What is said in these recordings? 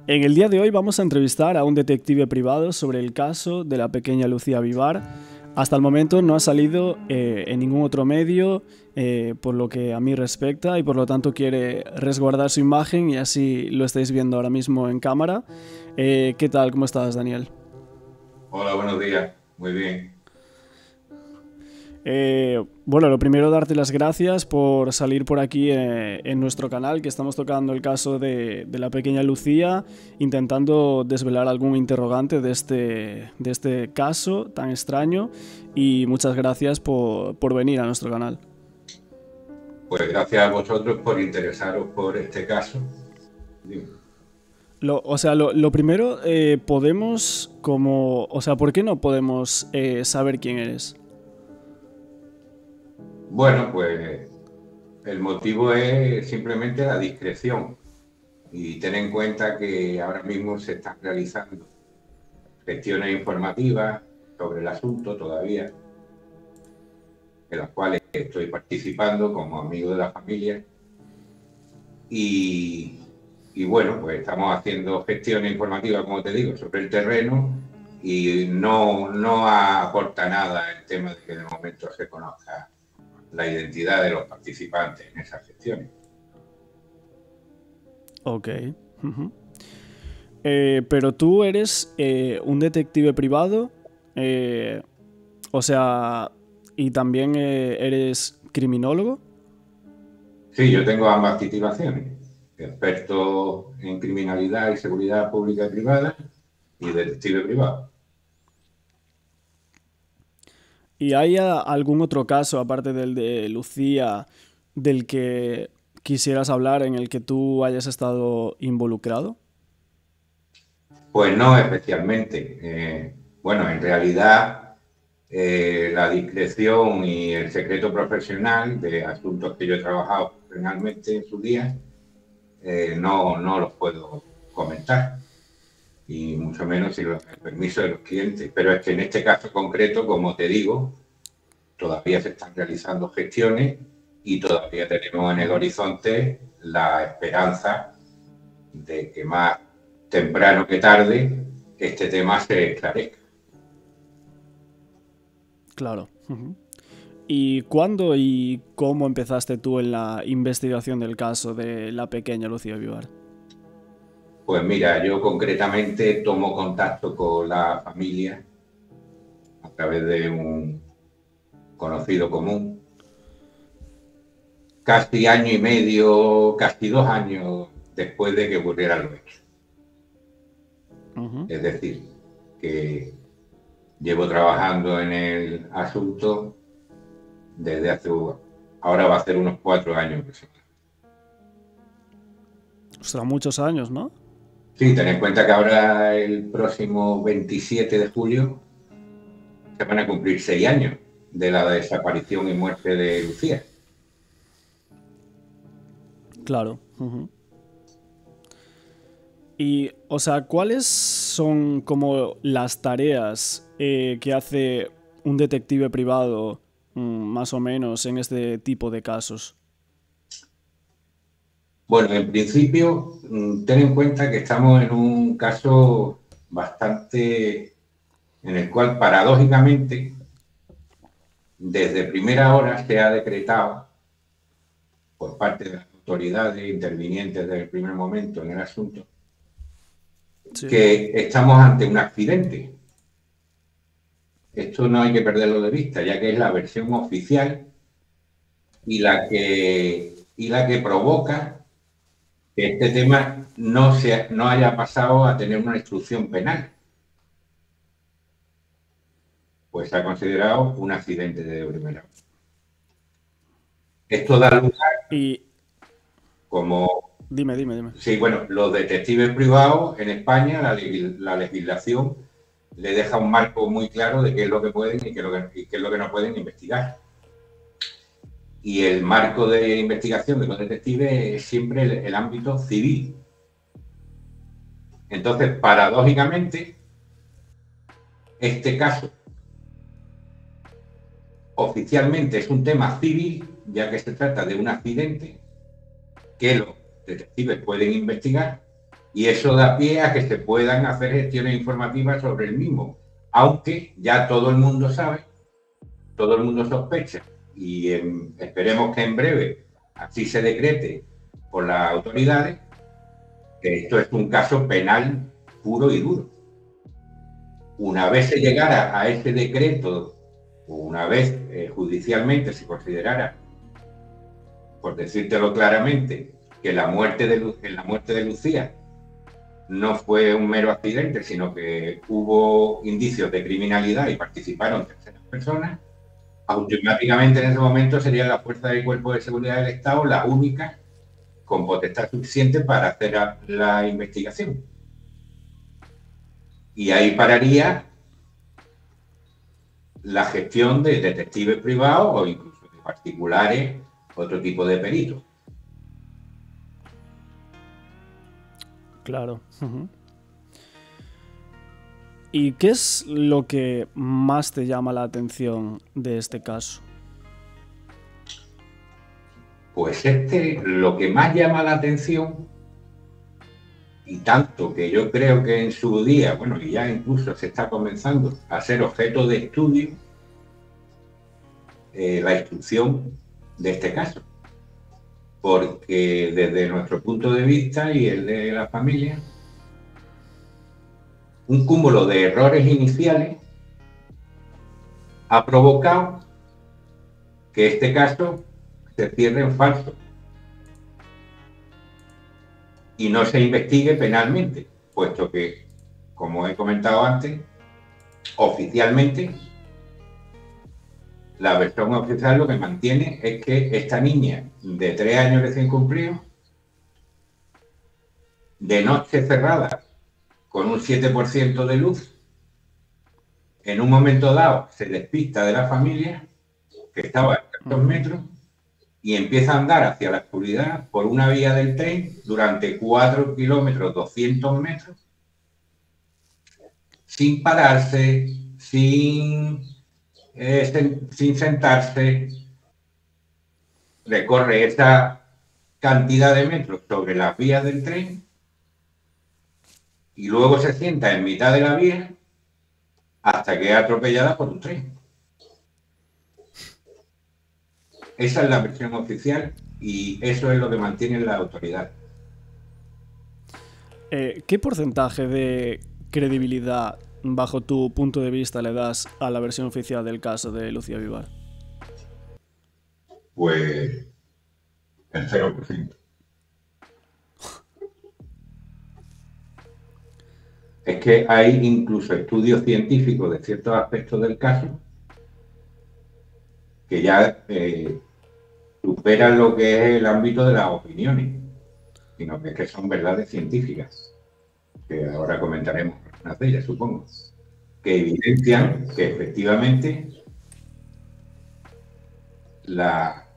En el día de hoy vamos a entrevistar a un detective privado sobre el caso de la pequeña Lucía Vivar. Hasta el momento no ha salido en ningún otro medio, por lo que a mí respecta, y por lo tanto quiere resguardar su imagen, y así lo estáis viendo ahora mismo en cámara. ¿Qué tal? ¿Cómo estás, Daniel? Hola, buenos días. Muy bien. Bueno, lo primero, darte las gracias por salir por aquí en nuestro canal, que estamos tocando el caso de la pequeña Lucía, intentando desvelar algún interrogante de este caso tan extraño, y muchas gracias por venir a nuestro canal. Pues gracias a vosotros por interesaros por este caso. Dime. Lo primero, podemos como... O sea, ¿por qué no podemos saber quién eres? Bueno, pues el motivo es simplemente la discreción y ten en cuenta que ahora mismo se están realizando gestiones informativas sobre el asunto todavía, en las cuales estoy participando como amigo de la familia y, y bueno, pues estamos haciendo gestiones informativas, como te digo, sobre el terreno y no aporta nada el tema de que de momento se conozca la identidad de los participantes en esas gestiones. Ok. Ujú. Pero tú eres un detective privado, eh, o sea, y también eres criminólogo. Sí, yo tengo ambas titulaciones, experto en criminalidad y seguridad pública y privada y detective privado. ¿Y hay algún otro caso, aparte del de Lucía, del que quisieras hablar en el que tú hayas estado involucrado? Pues no especialmente. Bueno, en realidad la discreción y el secreto profesional de asuntos que yo he trabajado profesionalmente en su día no los puedo comentar y mucho menos sin el permiso de los clientes. Pero es que en este caso concreto, como te digo, todavía se están realizando gestiones y todavía tenemos en el horizonte la esperanza de que más temprano que tarde este tema se esclarezca. Claro. Ujú. ¿Y cuándo y cómo empezaste tú en la investigación del caso de la pequeña Lucía Vivar? Pues mira, yo concretamente tomo contacto con la familia a través de un conocido común, casi año y medio, casi 2 años después de que ocurriera lo hecho. Ujú. Es decir, que llevo trabajando en el asunto desde hace, ahora va a ser unos 4 años. Ostras, muchos años, ¿no? Sí, ten en cuenta que ahora el próximo 27 de julio se van a cumplir 6 años de la desaparición y muerte de Lucía. Claro. Ujú. Y, o sea, ¿cuáles son como las tareas que hace un detective privado, más o menos, en este tipo de casos? Bueno, en principio, ten en cuenta que estamos en un caso bastante en el cual paradójicamente desde primera hora se ha decretado por parte de las autoridades intervinientes desde el primer momento en el asunto Sí, que estamos ante un accidente. Esto no hay que perderlo de vista, ya que es la versión oficial y la que provoca que este tema no haya pasado a tener una instrucción penal, pues se ha considerado un accidente de primera hora. Esto da lugar y como, dime. sí, bueno, los detectives privados en España, la legislación le deja un marco muy claro de qué es lo que pueden y qué es lo que no pueden investigar. Y el marco de investigación de los detectives es siempre el ámbito civil. Entonces, paradójicamente, este caso oficialmente es un tema civil, ya que se trata de un accidente que los detectives pueden investigar y eso da pie a que se puedan hacer gestiones informativas sobre el mismo, aunque ya todo el mundo sabe, todo el mundo sospecha, y esperemos que en breve así se decrete por las autoridades, que esto es un caso penal puro y duro. Una vez se llegara a ese decreto, o una vez judicialmente se considerara, por decírtelo claramente, que la muerte de Lucía no fue un mero accidente, sino que hubo indicios de criminalidad y participaron terceras personas, automáticamente en ese momento serían las fuerzas del Cuerpo de Seguridad del Estado las únicas con potestad suficiente para hacer la investigación. Y ahí pararía la gestión de detectives privados o incluso de particulares, otro tipo de peritos. Claro. ¿Y qué es lo que más te llama la atención de este caso? Pues lo que más llama la atención, y tanto que yo creo que en su día, bueno, y ya incluso se está comenzando a ser objeto de estudio, la instrucción de este caso. Porque desde nuestro punto de vista y el de la familia, un cúmulo de errores iniciales ha provocado que este caso se cierre en falso y no se investigue penalmente, puesto que, como he comentado antes, oficialmente la versión oficial lo que mantiene es que esta niña de 3 años recién cumplidos, de noche cerrada, con un 7% de luz, en un momento dado se despista de la familia, que estaba a 2 metros, y empieza a andar hacia la oscuridad por una vía del tren durante 4 kilómetros, 200 metros, sin pararse, sin sentarse, recorre esa cantidad de metros sobre las vías del tren y luego se sienta en mitad de la vía hasta que es atropellada por un tren. Esa es la versión oficial y eso es lo que mantienen las autoridades. ¿Qué porcentaje de credibilidad, bajo tu punto de vista, le das a la versión oficial del caso de Lucía Vivar? Pues el 0%. Es que hay incluso estudios científicos de ciertos aspectos del caso que ya superan lo que es el ámbito de las opiniones, sino que son verdades científicas, que ahora comentaremos algunas de ellas, supongo, que evidencian que efectivamente la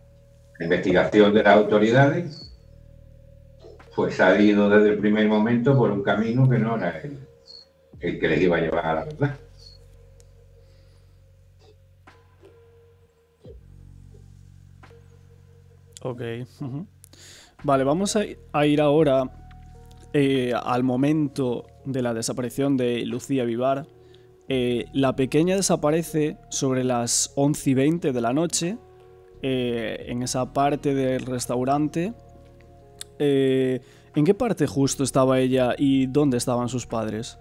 investigación de las autoridades pues ha ido desde el primer momento por un camino que no era el que les iba a llevar a la verdad. Ok. Vale, vamos a ir ahora al momento de la desaparición de Lucía Vivar. La pequeña desaparece sobre las 11:20 de la noche en esa parte del restaurante. ¿En qué parte justo estaba ella y dónde estaban sus padres?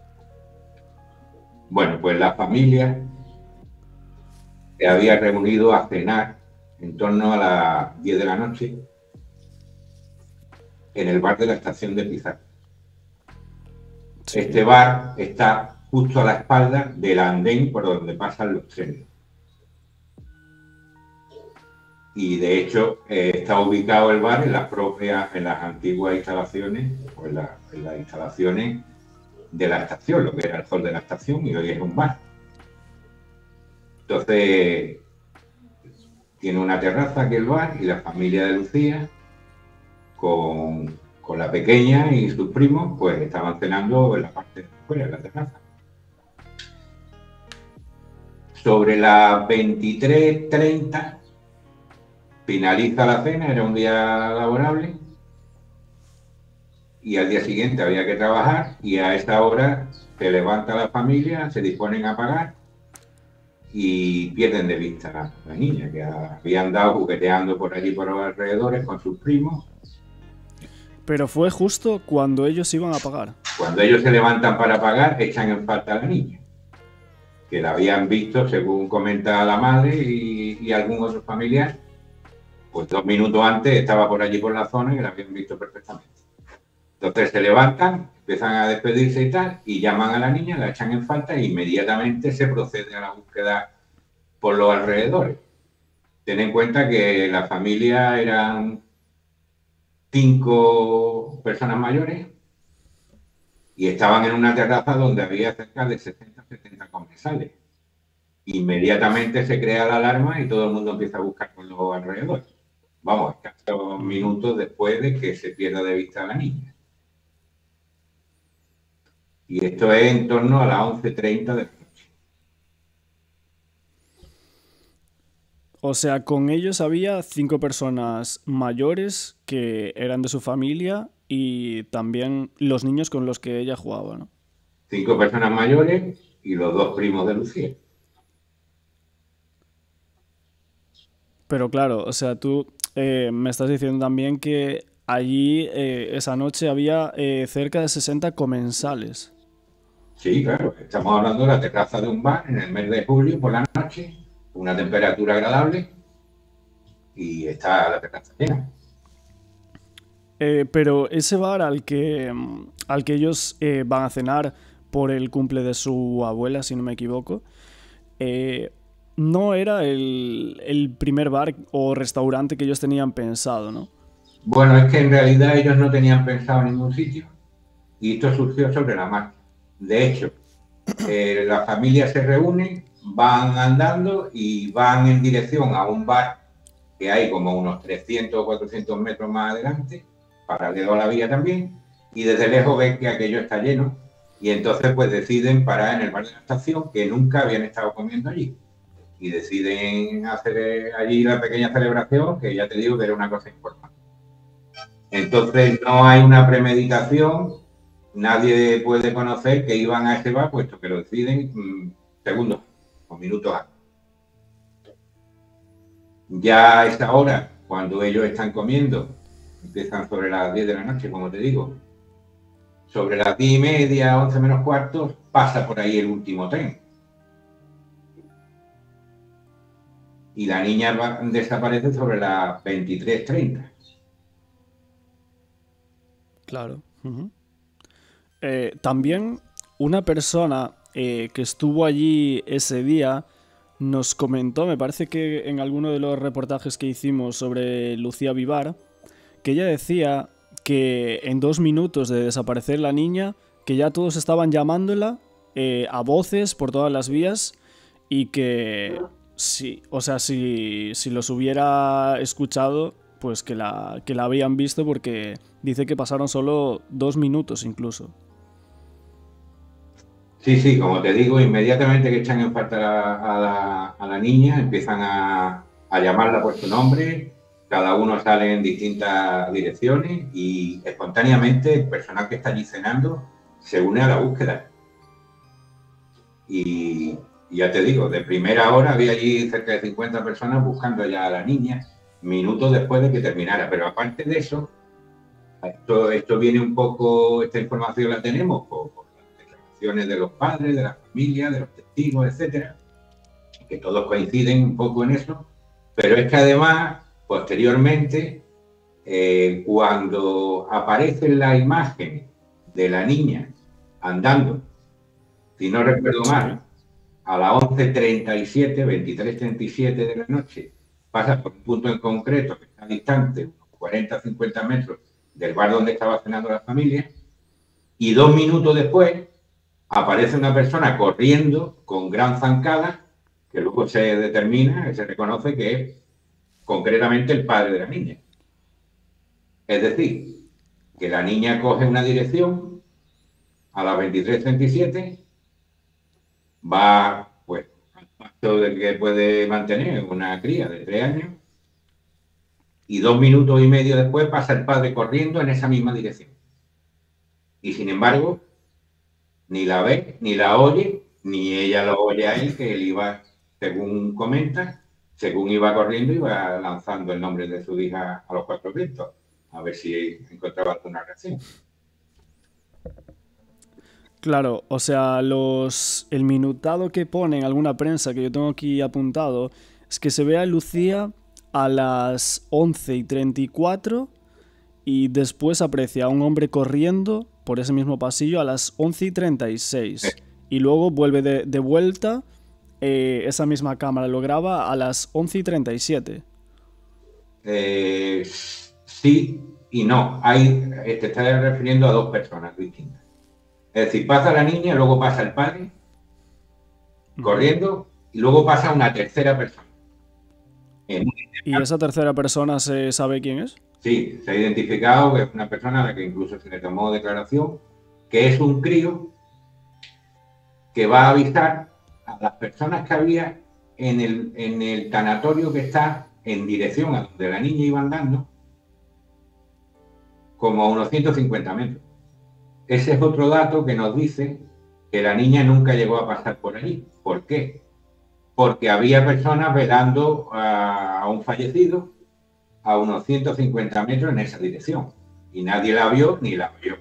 Bueno, pues la familia se había reunido a cenar en torno a las 10 de la noche en el bar de la estación de Pizarro. Sí. Este bar está justo a la espalda del andén por donde pasan los trenes. Y de hecho está ubicado el bar en las antiguas instalaciones, o en las instalaciones de la estación, lo que era el hall de la estación, y hoy es un bar. Entonces tiene una terraza aquí el bar y la familia de Lucía con la pequeña y sus primos pues estaban cenando en la parte de afuera, en la terraza. Sobre las 23:30 finaliza la cena, era un día laborable, y al día siguiente había que trabajar y a esa hora se levanta la familia, se disponen a pagar y pierden de vista a la niña, que había andado jugueteando por allí por los alrededores con sus primos. Pero fue justo cuando ellos iban a pagar. Cuando ellos se levantan para pagar, echan en falta a la niña, que la habían visto, según comenta la madre y algún otro familiar, pues 2 minutos antes estaba por allí por la zona y la habían visto perfectamente. Entonces se levantan, empiezan a despedirse y tal, y llaman a la niña, la echan en falta e inmediatamente se procede a la búsqueda por los alrededores. Ten en cuenta que la familia eran 5 personas mayores y estaban en una terraza donde había cerca de 60 o 70 comensales. Inmediatamente se crea la alarma y todo el mundo empieza a buscar por los alrededores. Vamos, escasos minutos después de que se pierda de vista a la niña. Y esto es en torno a las 11:30 de la noche. O sea, con ellos había 5 personas mayores que eran de su familia y también los niños con los que ella jugaba, ¿no? 5 personas mayores y los 2 primos de Lucía. Pero claro, o sea, tú me estás diciendo también que allí esa noche había cerca de 60 comensales. Sí, claro, estamos hablando de la terraza de un bar en el mes de julio por la noche, una temperatura agradable y está la terraza llena. Pero ese bar al que ellos van a cenar por el cumple de su abuela, si no me equivoco, no era el primer bar o restaurante que ellos tenían pensado, ¿no? Bueno, es que en realidad ellos no tenían pensado en ningún sitio y esto surgió sobre la marcha. De hecho, la familia se reúne, van andando y van en dirección a un bar que hay como unos 300 o 400 metros más adelante, paralelo a la vía también, y desde lejos ven que aquello está lleno y entonces pues deciden parar en el bar de la estación, que nunca habían estado comiendo allí, y deciden hacer allí la pequeña celebración, que ya te digo que era una cosa importante. Entonces no hay una premeditación, nadie puede conocer que iban a ese bar, puesto que lo deciden segundos o minutos antes. Ya a esa hora, cuando ellos están comiendo, empiezan sobre las 10 de la noche, como te digo, sobre las 10:30, 11 menos cuarto, pasa por ahí el último tren. Y la niña desaparece sobre las 23:30. Claro. También una persona que estuvo allí ese día nos comentó, me parece que en alguno de los reportajes que hicimos sobre Lucía Vivar, que ella decía que en 2 minutos de desaparecer la niña, que ya todos estaban llamándola a voces por todas las vías y que sí, o sea, si los hubiera escuchado, pues que la habían visto, porque dice que pasaron solo 2 minutos incluso. Sí, como te digo, inmediatamente que echan en falta a la niña, empiezan a llamarla por su nombre, cada uno sale en distintas direcciones y espontáneamente el personal que está allí cenando se une a la búsqueda. Y ya te digo, de primera hora había allí cerca de 50 personas buscando ya a la niña, minutos después de que terminara. Pero aparte de eso, esto viene un poco, esta información la tenemos por las declaraciones de los padres, de la familia, de los testigos, etcétera, que todos coinciden un poco en eso. Pero es que además, posteriormente, cuando aparece la imagen de la niña andando, si no recuerdo mal, a las 11:37, 23:37 de la noche, pasa por un punto en concreto que está distante, unos 40 50 metros del bar donde estaba cenando la familia, y 2 minutos después aparece una persona corriendo con gran zancada, que luego se determina, se reconoce que es concretamente el padre de la niña. Es decir, que la niña coge una dirección a las 23:37, va pues al paso del que puede mantener una cría de 3 años, y 2 minutos y medio después pasa el padre corriendo en esa misma dirección. Y sin embargo, ni la ve, ni la oye, ni ella lo oye a él, que él iba, según comenta, según iba corriendo, iba lanzando el nombre de su hija a los cuatro vientos, a ver si encontraba alguna reacción. Claro, o sea, el minutado que pone en alguna prensa que yo tengo aquí apuntado es que se ve a Lucía a las 11:34 y después aprecia a un hombre corriendo por ese mismo pasillo a las 11:36 y luego vuelve de vuelta, esa misma cámara lo graba a las 11:37. Sí y no. Te estás refiriendo a dos personas distintas. Es decir, pasa la niña, luego pasa el padre corriendo y luego pasa una tercera persona. ¿Y esa tercera persona se sabe quién es? Sí, se ha identificado que es una persona a la que incluso se le tomó declaración, que es un crío que va a avisar a las personas que había en el tanatorio que está en dirección a donde la niña iba andando, como a unos 150 metros. Ese es otro dato que nos dice que la niña nunca llegó a pasar por allí. ¿Por qué? Porque había personas velando a un fallecido a unos 150 metros en esa dirección. Y nadie la vio ni la oyó.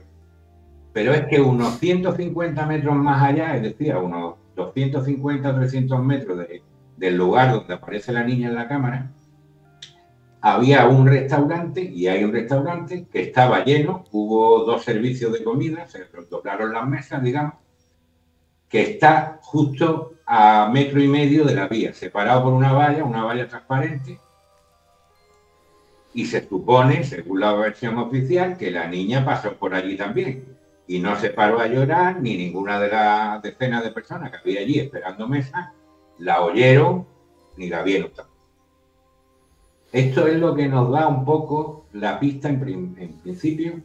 Pero es que unos 150 metros más allá, es decir, a unos 250 o 300 metros del lugar donde aparece la niña en la cámara, había un restaurante, y hay un restaurante que estaba lleno, hubo dos servicios de comida, se doblaron las mesas, digamos, que está justo a 1,5 metros de la vía, separado por una valla transparente, y se supone, según la versión oficial, que la niña pasó por allí también, y no se paró a llorar, ni ninguna de las decenas de personas que había allí esperando mesa la oyeron, ni la vieron tampoco. Esto es lo que nos da un poco la pista en principio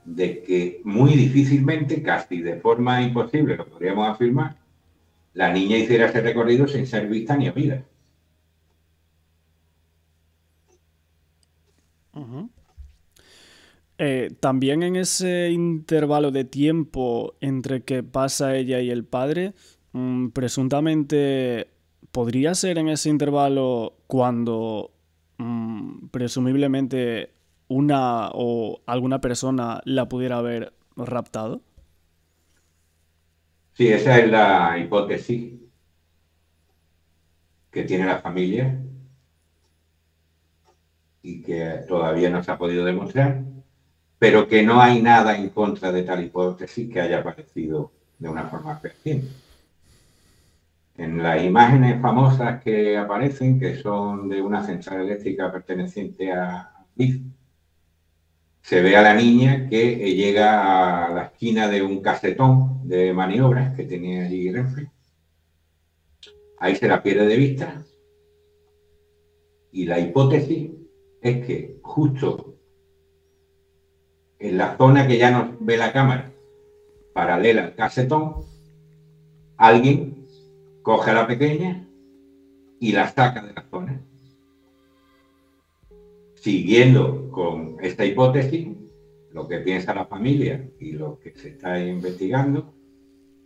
de que muy difícilmente, casi de forma imposible, lo podríamos afirmar, la niña hiciera ese recorrido sin ser vista ni oída. También en ese intervalo de tiempo entre que pasa ella y el padre, presuntamente podría ser en ese intervalo cuando presumiblemente una o alguna persona la pudiera haber raptado. Sí, esa es la hipótesis que tiene la familia y que todavía no se ha podido demostrar, pero que no hay nada en contra de tal hipótesis que haya aparecido de una forma fehaciente. En las imágenes famosas que aparecen, que son de una central eléctrica perteneciente a BIF, se ve a la niña que llega a la esquina de un casetón de maniobras que tenía allí Renfe. Ahí se la pierde de vista y la hipótesis es que justo en la zona que ya nos ve la cámara, paralela al casetón, alguien coge a la pequeña y la saca de la zona. Siguiendo con esta hipótesis, lo que piensa la familia y lo que se está investigando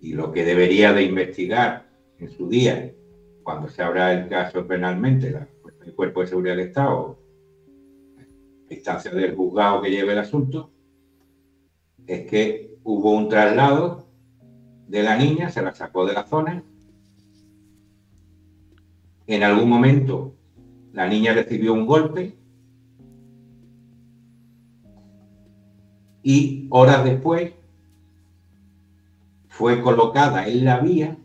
y lo que debería de investigar en su día, cuando se abra el caso penalmente, el Cuerpo de Seguridad del Estado, a instancia del juzgado que lleve el asunto, es que hubo un traslado de la niña, se la sacó de la zona. En algún momento la niña recibió un golpe y horas después fue colocada en la vía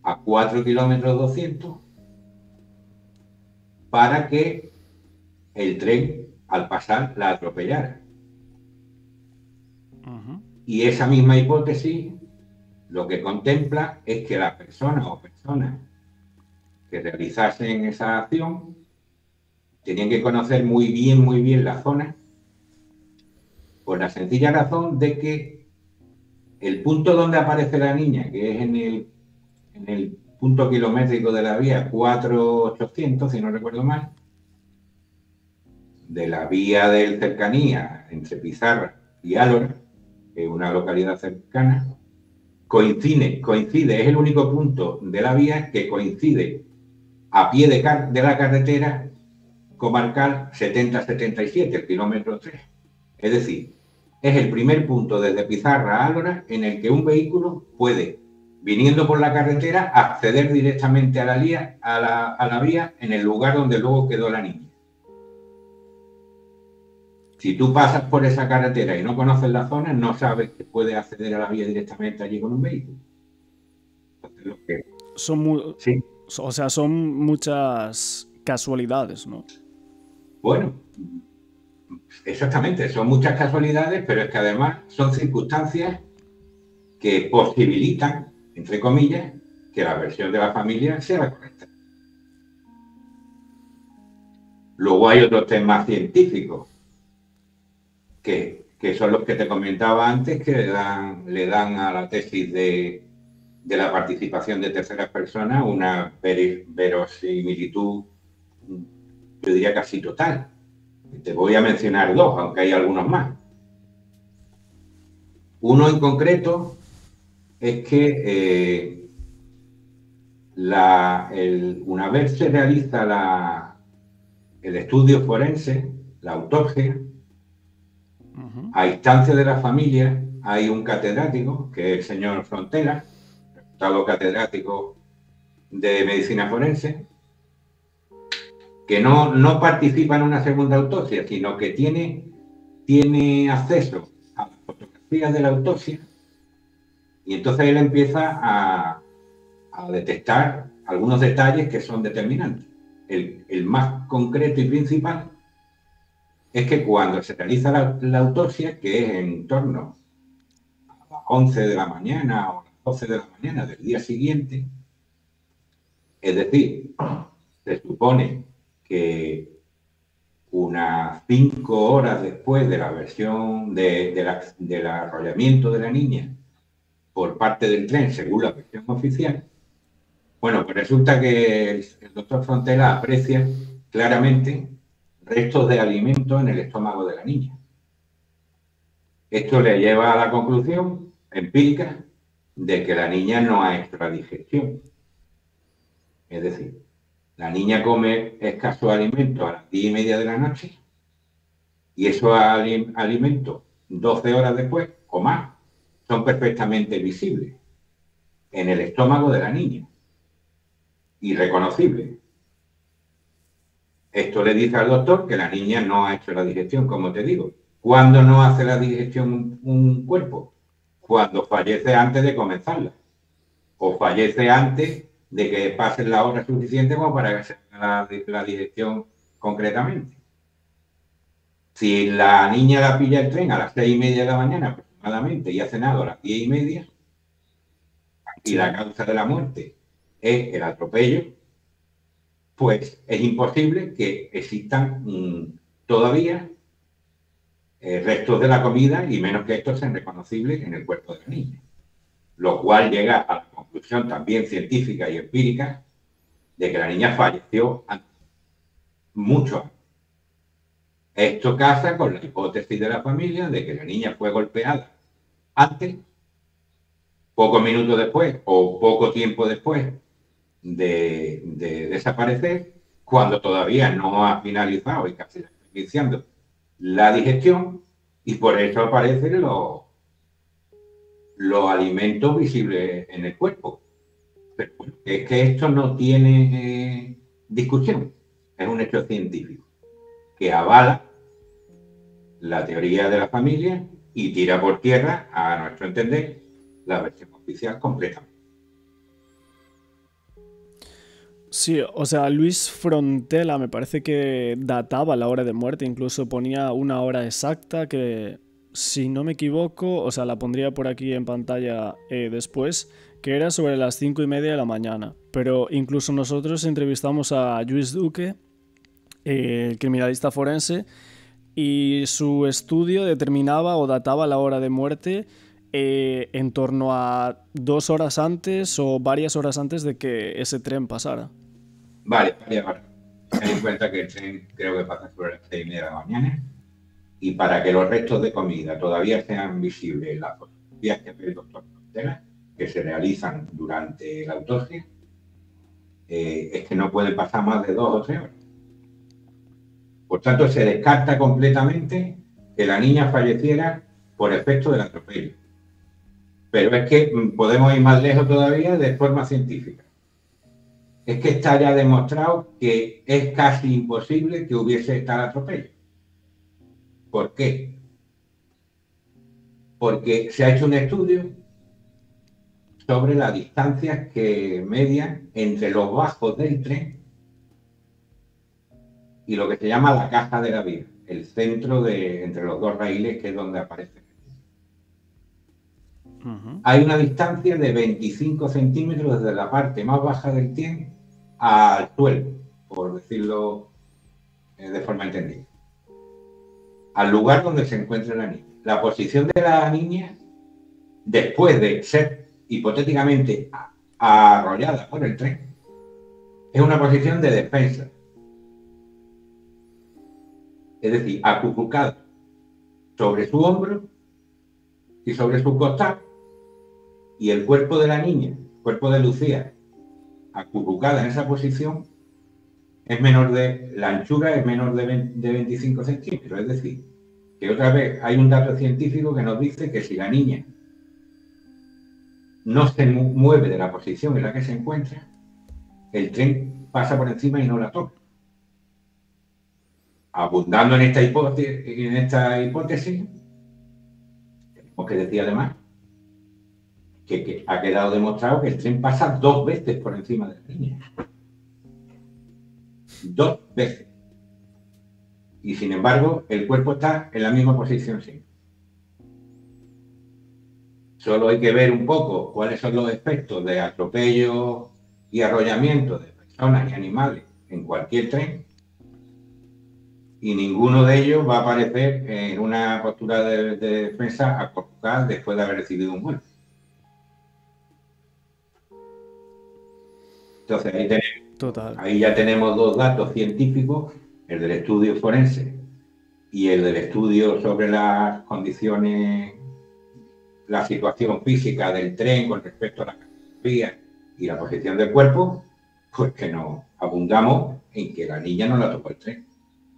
a 4 kilómetros 200 para que el tren al pasar la atropellara. Y esa misma hipótesis lo que contempla es que las personas o personas que realizasen esa acción tenían que conocer muy bien la zona, por la sencilla razón de que el punto donde aparece la niña, que es en el punto kilométrico de la vía 4800, si no recuerdo mal, de la vía del cercanía entre Pizarra y Álora, una localidad cercana, coincide, es el único punto de la vía que coincide a pie de la carretera comarcal 70-77, el kilómetro 3. Es decir, es el primer punto desde Pizarra a Álora en el que un vehículo puede, viniendo por la carretera, acceder directamente a la vía en el lugar donde luego quedó la niña. Si tú pasas por esa carretera y no conoces la zona, no sabes que puedes acceder a la vía directamente allí con un vehículo. Entonces, sí. O sea, son muchas casualidades, ¿no? Bueno, exactamente, son muchas casualidades, pero es que además son circunstancias que posibilitan, entre comillas, que la versión de la familia sea la correcta. Luego hay otros temas científicos, que son los que te comentaba antes, que le dan a la tesis de la participación de terceras personas una verosimilitud, yo diría casi total. Te voy a mencionar dos, aunque hay algunos más. Uno en concreto es que una vez se realiza el estudio forense, la autopsia, a instancia de la familia hay un catedrático, que es el señor Frontera, reputado catedrático de medicina forense, que no participa en una segunda autopsia, sino que tiene acceso a las fotografías de la autopsia, y entonces él empieza a detectar algunos detalles que son determinantes. El más concreto y principal es que cuando se realiza la autopsia, que es en torno a las 11 de la mañana o a las 12 de la mañana del día siguiente, es decir, se supone que unas 5 horas después de la versión del arrollamiento de la niña por parte del tren, según la versión oficial, bueno, pues resulta que el doctor Frontera aprecia claramente restos de alimento en el estómago de la niña. Esto le lleva a la conclusión empírica de que la niña no ha hecho la digestión. Es decir, la niña come escasos alimentos a las 10:30 de la noche y esos alimentos 12 horas después o más son perfectamente visibles en el estómago de la niña. Irreconocibles. Esto le dice al doctor que la niña no ha hecho la digestión, como te digo. ¿Cuándo no hace la digestión un cuerpo? Cuando fallece antes de comenzarla. O fallece antes de que pasen las horas suficientes como para que se haga la digestión concretamente. Si la niña la pilla el tren a las 6:30 de la mañana aproximadamente y ha cenado a las 10:30, y la causa de la muerte es el atropello, pues es imposible que existan todavía restos de la comida y menos que estos sean reconocibles en el cuerpo de la niña. Lo cual llega a la conclusión también científica y empírica de que la niña falleció antes, mucho antes. Esto casa con la hipótesis de la familia de que la niña fue golpeada antes, pocos minutos después o poco tiempo después de desaparecer, cuando todavía no ha finalizado y casi está iniciando la digestión, y por eso aparecen los alimentos visibles en el cuerpo. Pero bueno, es que esto no tiene discusión, es un hecho científico que avala la teoría de la familia y tira por tierra, a nuestro entender, la versión oficial completamente. Sí, o sea, Luis Frontela me parece que databa la hora de muerte, incluso ponía una hora exacta que, si no me equivoco, o sea, la pondría por aquí en pantalla después, que era sobre las 5:30 de la mañana. Pero incluso nosotros entrevistamos a Lluís Duque, el criminalista forense, y su estudio determinaba o databa la hora de muerte en torno a 2 horas antes o varias horas antes de que ese tren pasara. Vale. Ten en cuenta que el tren creo que pasa sobre las 6:30 de la mañana. y para que los restos de comida todavía sean visibles en las fotografías que ve el doctor Frontera, que se realizan durante la autopsia, es que no puede pasar más de 2 o 3 horas. Por tanto, se descarta completamente que la niña falleciera por efecto del atropello. Pero es que podemos ir más lejos todavía de forma científica. Es que está ya demostrado que es casi imposible que hubiese tal atropello. ¿Por qué? Porque se ha hecho un estudio sobre las distancias que median entre los bajos del tren y lo que se llama la caja de la vía, el centro entre los dos raíles, que es donde aparece. Hay una distancia de 25 centímetros desde la parte más baja del tren al suelo, por decirlo de forma entendida, al lugar donde se encuentra la niña. La posición de la niña, después de ser hipotéticamente arrollada por el tren, es una posición de defensa. Es decir, acurrucada sobre su hombro y sobre su costado, y el cuerpo de la niña, el cuerpo de Lucía, acurrucada en esa posición, es menor de, la anchura es menor de 25 centímetros. Es decir, que otra vez hay un dato científico que nos dice que si la niña no se mueve de la posición en la que se encuentra, el tren pasa por encima y no la toca. Abundando en esta hipótesis, tenemos que decir además que ha quedado demostrado que el tren pasa 2 veces por encima de la niña. 2 veces. Y sin embargo, el cuerpo está en la misma posición siempre. Solo hay que ver un poco cuáles son los efectos de atropello y arrollamiento de personas y animales en cualquier tren, y ninguno de ellos va a aparecer en una postura de defensa acurrucada después de haber recibido un golpe. Entonces ahí ya tenemos 2 datos científicos, el del estudio forense y el del estudio sobre las condiciones, la situación física del tren con respecto a la carrocería y la posición del cuerpo, pues que nos abundamos en que la niña no la tocó el tren.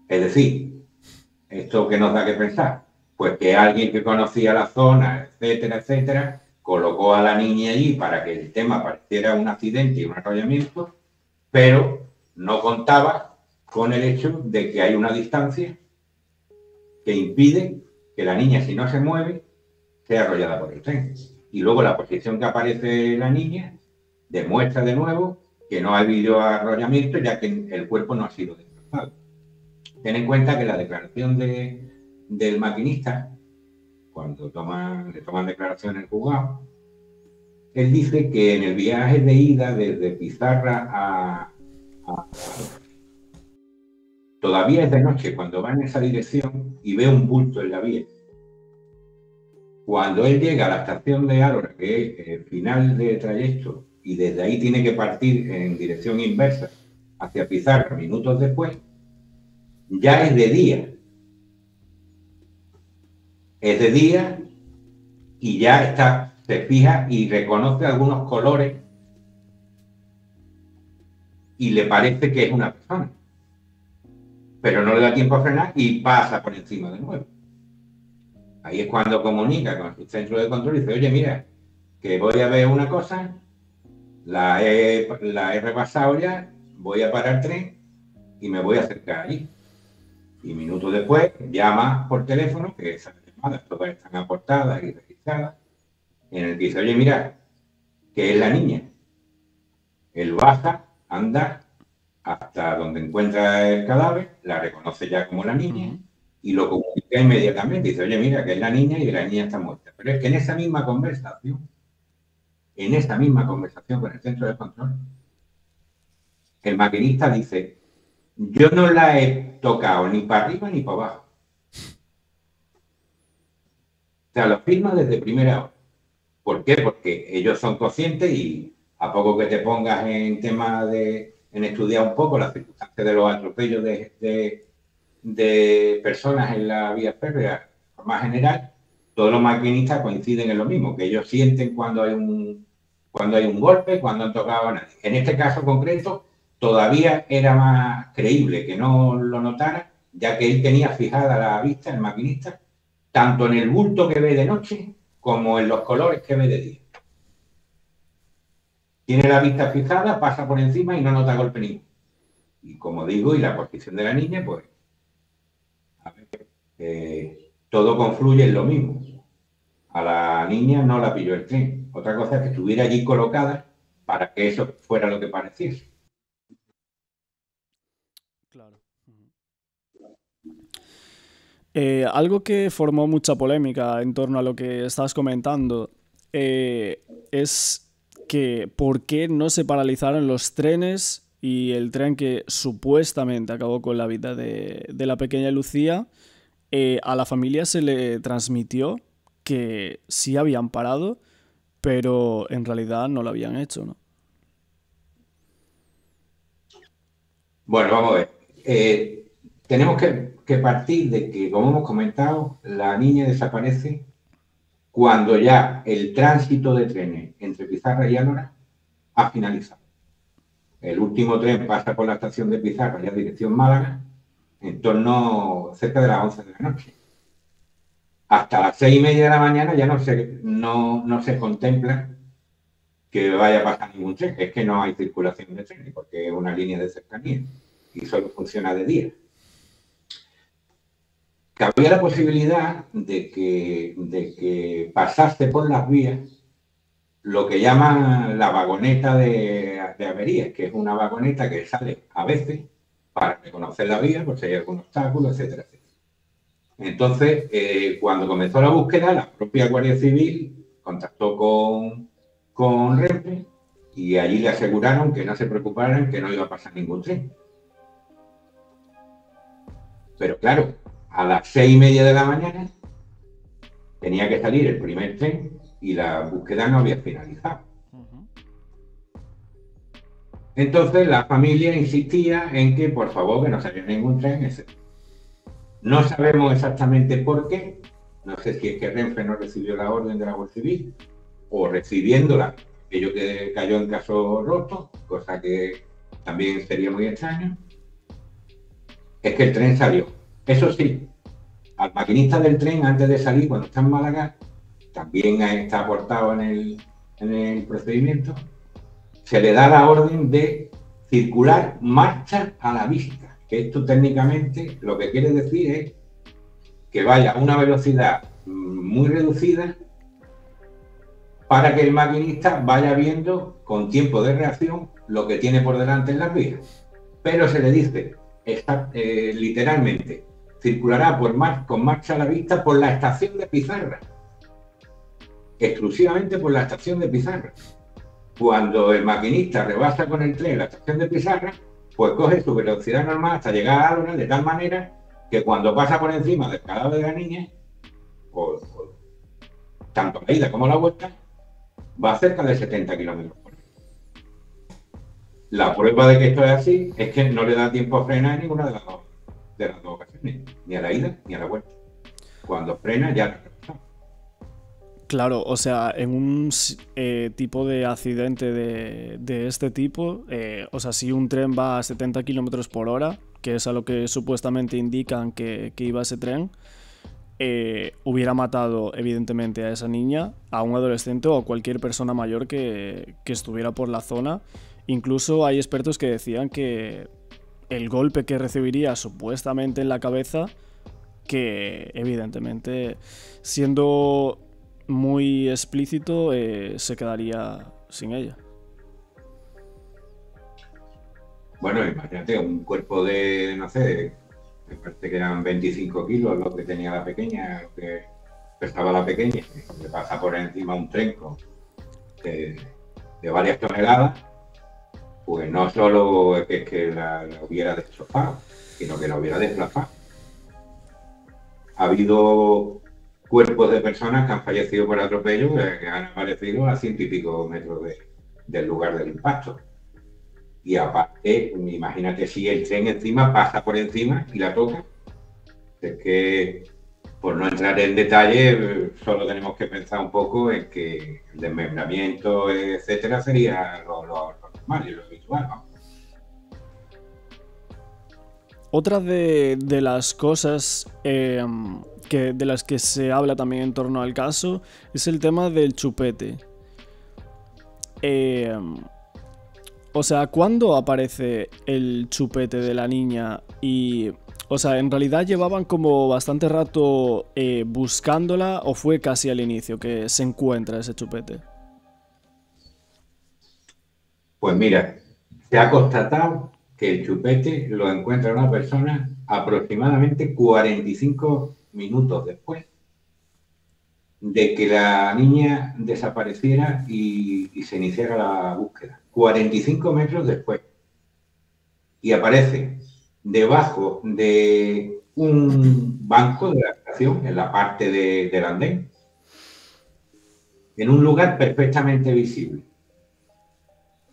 Es decir, ¿esto qué nos da que pensar? Pues que alguien que conocía la zona, etcétera, etcétera, colocó a la niña allí para que el tema pareciera un accidente y un arrollamiento, pero no contaba con el hecho de que hay una distancia que impide que la niña, si no se mueve, sea arrollada por el tren. Y luego la posición que aparece la niña demuestra de nuevo que no ha habido arrollamiento, ya que el cuerpo no ha sido desplazado. Ten en cuenta que la declaración del maquinista, cuando le toman declaración en el juzgado, él dice que en el viaje de ida desde Pizarra todavía es de noche cuando va en esa dirección y ve un bulto en la vía. Cuando él llega a la estación de Álora, que es el final del trayecto, y desde ahí tiene que partir en dirección inversa hacia Pizarra minutos después, ya es de día. Es de día y ya se fija y reconoce algunos colores y le parece que es una persona. Pero no le da tiempo a frenar y pasa por encima de nuevo. Ahí es cuando comunica con su centro de control y dice, oye, mira, que voy a ver una cosa, la he repasado ya, voy a parar el tren y me voy a acercar allí. Y minutos después llama por teléfono, que esas llamadas todas están aportadas y registradas, en el que dice, oye, mira, que es la niña. Él baja, anda hasta donde encuentra el cadáver, la reconoce ya como la niña y lo comunica inmediatamente. Dice, oye, mira, que es la niña y la niña está muerta. Pero es que en esa misma conversación con el centro de control, el maquinista dice, yo no la he tocado ni para arriba ni para abajo. O sea, lo firma desde primera hora. ¿Por qué? Porque ellos son conscientes y a poco que te pongas en tema en estudiar un poco las circunstancias de los atropellos de de personas en la vía férrea, por más general, todos los maquinistas coinciden en lo mismo, que ellos sienten cuando hay un golpe, cuando han tocado a nadie. En este caso concreto, todavía era más creíble que no lo notara, ya que él tenía fijada la vista, el maquinista, tanto en el bulto que ve de noche como en los colores que ve de día. Tiene la vista fijada, pasa por encima y no nota golpe ninguno. Y como digo, y la posición de la niña, pues, a ver, todo confluye en lo mismo. A la niña no la pilló el tren. Otra cosa es que estuviera allí colocada para que eso fuera lo que pareciese. Claro. Algo que formó mucha polémica en torno a lo que estás comentando es que por qué no se paralizaron los trenes y el tren que supuestamente acabó con la vida de la pequeña Lucía. A la familia se le transmitió que sí habían parado, pero en realidad no lo habían hecho, ¿no? Bueno, vamos a ver. Tenemos que partir de que, como hemos comentado, la niña desaparece cuando ya el tránsito de trenes entre Pizarra y Álora ha finalizado. El último tren pasa por la estación de Pizarra, ya dirección Málaga, en torno cerca de las 11 de la noche. Hasta las 6:30 de la mañana ya no se contempla que vaya a pasar ningún tren. Es que no hay circulación de trenes, porque es una línea de cercanía y solo funciona de día. Cabía la posibilidad de que pasase por las vías lo que llaman la vagoneta de averías, que es una vagoneta que sale a veces para reconocer la vía, por si hay algún obstáculo, etcétera, etcétera. Entonces, cuando comenzó la búsqueda, la propia Guardia Civil contactó con Renfe y allí le aseguraron que no se preocuparan, que no iba a pasar ningún tren. Pero claro, a las 6:30 de la mañana tenía que salir el primer tren y la búsqueda no había finalizado. Entonces la familia insistía en que por favor que no saliera ningún tren, etc. No sabemos exactamente por qué. No sé si es que Renfe no recibió la orden de la Guardia Civil o recibiéndola, aquello que cayó en caso roto, cosa que también sería muy extraño. Es que el tren salió. Eso sí, al maquinista del tren, antes de salir, cuando está en Málaga, también está aportado en el procedimiento, se le da la orden de circular marcha a la vista, que esto técnicamente lo que quiere decir es que vaya a una velocidad muy reducida para que el maquinista vaya viendo con tiempo de reacción lo que tiene por delante en las vías. Pero se le dice literalmente, circulará con marcha a la vista por la estación de Pizarra, exclusivamente por la estación de Pizarra. Cuando el maquinista rebasa con el tren la estación de Pizarra, pues coge su velocidad normal hasta llegar a Álora, de tal manera que cuando pasa por encima del cadáver de la niña, pues, tanto la ida como la vuelta, va a cerca de 70 kilómetros por hora. La prueba de que esto es así es que no le da tiempo a frenar en ninguna de las dos ocasiones, ni a la ida ni a la vuelta. Cuando frena ya no. Claro, o sea, en un tipo de accidente de este tipo, o sea, si un tren va a 70 kilómetros por hora, que es a lo que supuestamente indican que iba ese tren, hubiera matado evidentemente a esa niña, a un adolescente o a cualquier persona mayor que estuviera por la zona. Incluso hay expertos que decían que el golpe que recibiría supuestamente en la cabeza, que evidentemente, siendo muy explícito, se quedaría sin ella. Bueno, imagínate un cuerpo de, no sé, me parece que eran 25 kilos lo que tenía la pequeña, lo que pesaba la pequeña, le pasa por encima un tren de varias toneladas, pues no solo es que la hubiera destrozado, sino que la hubiera desplazado. Ha habido cuerpos de personas que han fallecido por atropello que han aparecido a 100 y pico metros del lugar del impacto. Y aparte, imagínate si el tren encima pasa por encima y la toca, Es que, por no entrar en detalle, solo tenemos que pensar un poco en que el desmembramiento, etcétera, sería lo normal y lo habitual, ¿no? Otra de las cosas de las que se habla también en torno al caso es el tema del chupete. O sea, ¿cuándo aparece el chupete de la niña? Y, o sea, ¿en realidad llevaban como bastante rato buscándola o fue casi al inicio que se encuentra ese chupete? Pues mira, se ha constatado que el chupete lo encuentra una persona aproximadamente 45 minutos después de que la niña desapareciera y se iniciara la búsqueda. 45 metros después. Y aparece debajo de un banco de la estación, en la parte del andén, en un lugar perfectamente visible.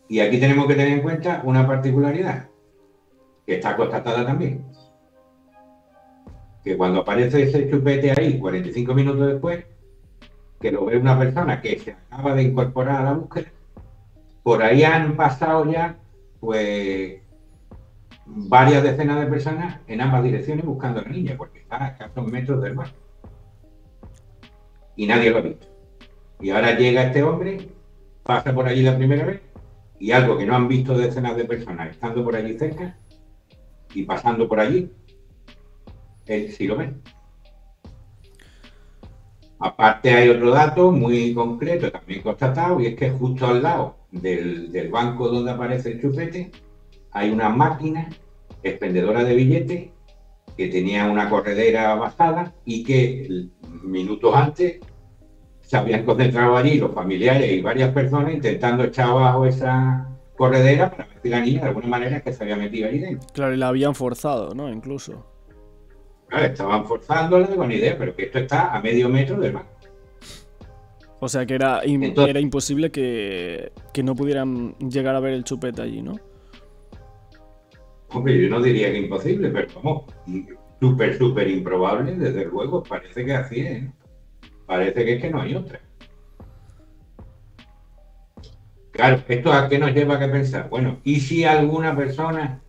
Y aquí tenemos que tener en cuenta una particularidad, que está constatada también, que cuando aparece ese chupete ahí 45 minutos después, que lo ve una persona que se acaba de incorporar a la búsqueda, por ahí han pasado ya pues varias decenas de personas en ambas direcciones buscando a la niña, porque está a escasos metros del mar. Y nadie lo ha visto. Y ahora llega este hombre, pasa por allí la primera vez, y algo que no han visto decenas de personas estando por allí cerca y pasando por allí, él sí lo ve. Aparte hay otro dato muy concreto, también constatado, y es que justo al lado del banco donde aparece el chupete hay una máquina expendedora de billetes que tenía una corredera bajada y que minutos antes se habían concentrado allí los familiares y varias personas intentando echar abajo esa corredera para ver si la niña de alguna manera es que se había metido allí dentro. Claro, y la habían forzado, ¿no? Incluso. Claro, estaban forzándola con idea, pero que esto está a medio metro del mar. O sea que Entonces, era imposible que no pudieran llegar a ver el chupete allí, ¿no? hombre, yo no diría que imposible, pero vamos, súper improbable, desde luego, parece que así es, ¿no? Parece que es que no hay otra. Claro, ¿esto a qué nos lleva a pensar? Bueno, ¿y si alguna persona,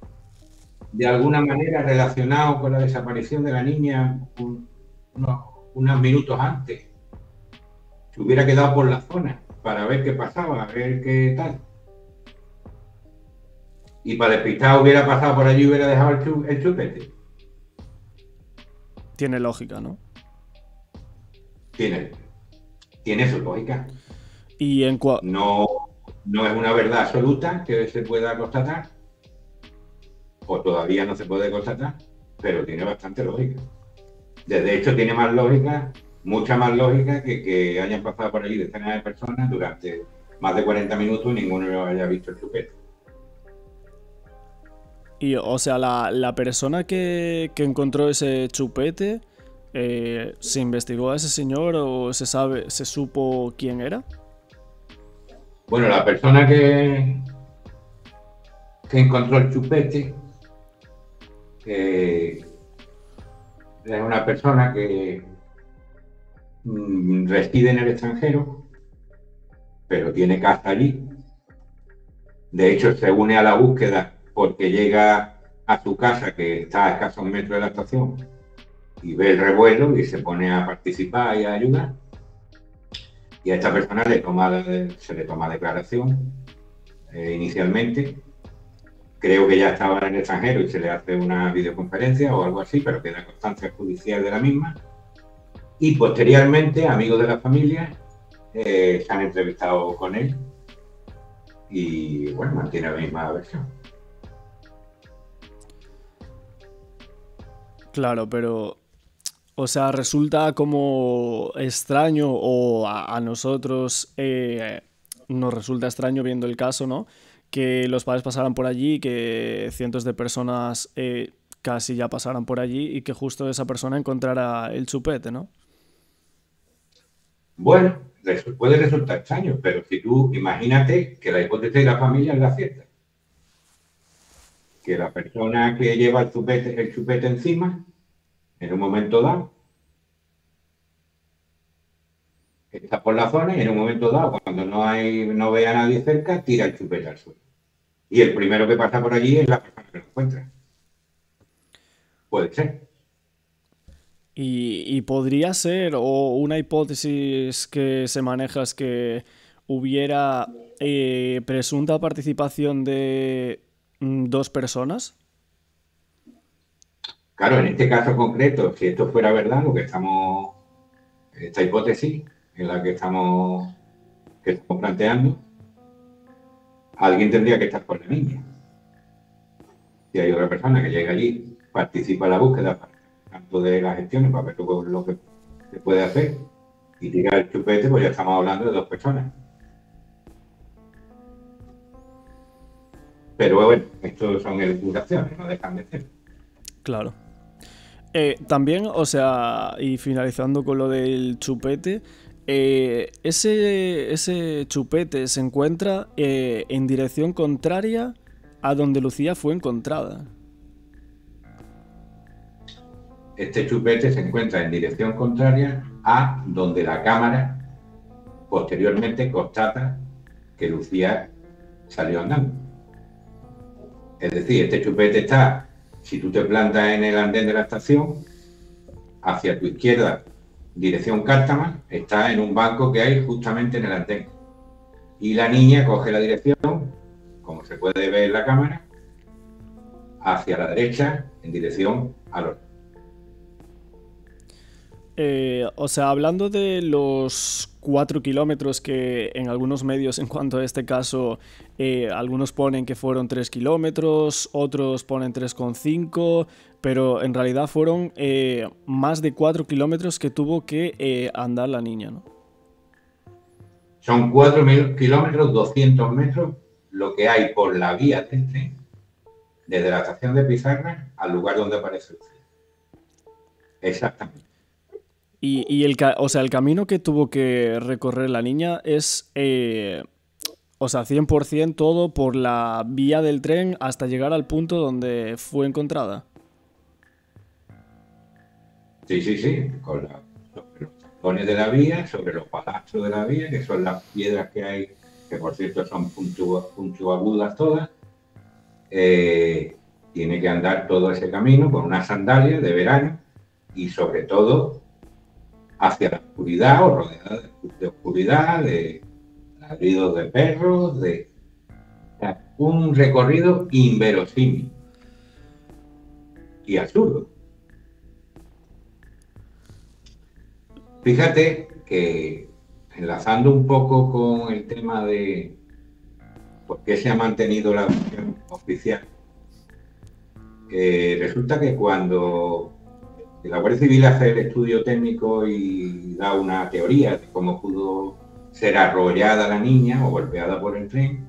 de alguna manera relacionado con la desaparición de la niña unos minutos antes, se hubiera quedado por la zona para ver qué pasaba, a ver qué tal? Y para despistar hubiera pasado por allí y hubiera dejado el chupete. Tiene lógica, ¿no? Tiene su lógica. Y No, no es una verdad absoluta que se pueda constatar, o todavía no se puede constatar, pero tiene bastante lógica. De hecho, tiene más lógica, mucha más lógica que hayan pasado por allí decenas de personas durante más de 40 minutos y ninguno haya visto el chupete. Y, o sea, la persona que encontró ese chupete, ¿se investigó a ese señor o se supo quién era? Bueno, la persona que encontró el chupete es una persona que reside en el extranjero, pero tiene casa allí. De hecho, se une a la búsqueda porque llega a su casa, que está a escasos metros de la estación, y ve el revuelo y se pone a participar y a ayudar. Y a esta persona se le toma declaración inicialmente. Creo que ya estaba en el extranjero y se le hace una videoconferencia o algo así, pero queda constancia judicial de la misma. Y posteriormente, amigos de la familia se han entrevistado con él y, bueno, mantiene la misma versión. Claro, pero, o sea, resulta como extraño o a nosotros nos resulta extraño viendo el caso, ¿no? Que los padres pasaran por allí, que cientos de personas casi ya pasaran por allí y que justo esa persona encontrara el chupete, ¿no? Bueno, puede resultar extraño, pero si tú imagínate que la hipótesis de la familia es la cierta, que la persona que lleva el chupete encima En un momento dado, está por la zona y en un momento dado, cuando no ve a nadie cerca, tira el chupete al suelo. Y el primero que pasa por allí es la persona que lo encuentra. Puede ser. Y podría ser, o una hipótesis que se maneja es que hubiera presunta participación de dos personas. Claro, en este caso concreto, si esto fuera verdad, esta hipótesis en la que estamos planteando, alguien tendría que estar con la niña. Si hay otra persona que llega allí, participa en la búsqueda, tanto de las gestiones, para ver lo que se puede hacer, y tira el chupete, pues ya estamos hablando de dos personas. Pero bueno, estos son elucubraciones, no dejan de ser. Claro. También, o sea, y finalizando con lo del chupete, ese chupete se encuentra en dirección contraria a donde Lucía fue encontrada. Este chupete se encuentra en dirección contraria a donde la cámara posteriormente constata que Lucía salió andando. Es decir, este chupete está, si tú te plantas en el andén de la estación, hacia tu izquierda, dirección Cártama, está en un banco que hay justamente en el andén. Y la niña coge la dirección, como se puede ver en la cámara, hacia la derecha, en dirección al norte. O sea, hablando de los 4 kilómetros que en algunos medios, en cuanto a este caso, algunos ponen que fueron 3 kilómetros, otros ponen 3,5, pero en realidad fueron más de 4 kilómetros que tuvo que andar la niña, ¿no? Son 4 kilómetros, 200 metros, lo que hay por la vía del tren, desde la estación de Pizarra al lugar donde aparece el tren. Exactamente. Y o sea, el camino que tuvo que recorrer la niña es, o sea, 100% todo por la vía del tren hasta llegar al punto donde fue encontrada. Sí, sobre los tapones de la vía, sobre los palazos de la vía, que son las piedras que hay, que por cierto son puntiagudas todas. Tiene que andar todo ese camino con unas sandalias de verano y sobre todo hacia la oscuridad o rodeada de oscuridad, de ladridos de perros, de un recorrido inverosímil y absurdo. Fíjate que, enlazando un poco con el tema de por qué se ha mantenido la versión oficial, resulta que cuando la Guardia Civil hace el estudio técnico y da una teoría de cómo pudo ser arrollada la niña o golpeada por el tren,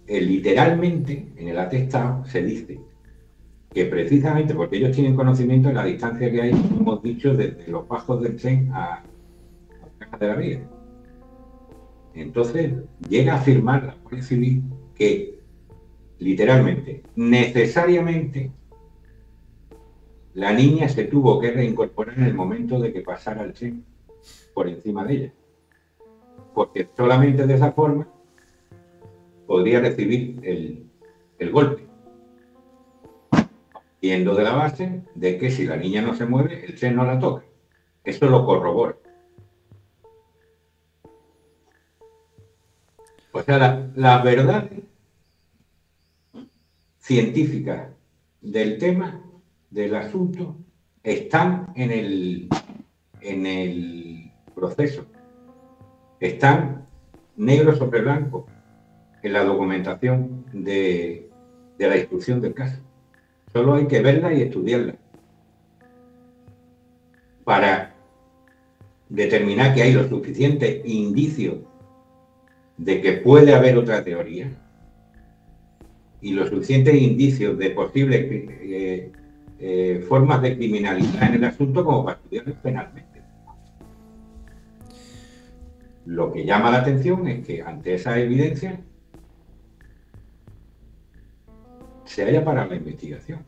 literalmente en el atestado se dice que precisamente porque ellos tienen conocimiento de la distancia que hay, como hemos dicho, desde los bajos del tren a la caja de la vía. Entonces llega a afirmar la Guardia Civil que literalmente, necesariamente, la niña se tuvo que reincorporar en el momento de que pasara el tren por encima de ella. Porque solamente de esa forma podría recibir el golpe. Yendo de la base de que si la niña no se mueve, el tren no la toca. Eso lo corrobora. O sea, la verdad científica del tema, del asunto, están en el proceso. Están negro sobre blanco en la documentación de la instrucción del caso. Solo hay que verla y estudiarla para determinar que hay los suficientes indicios de que puede haber otra teoría y los suficientes indicios de posibles formas de criminalidad en el asunto como para estudiarlo penalmente. Lo que llama la atención es que ante esa evidencia se haya parado la investigación.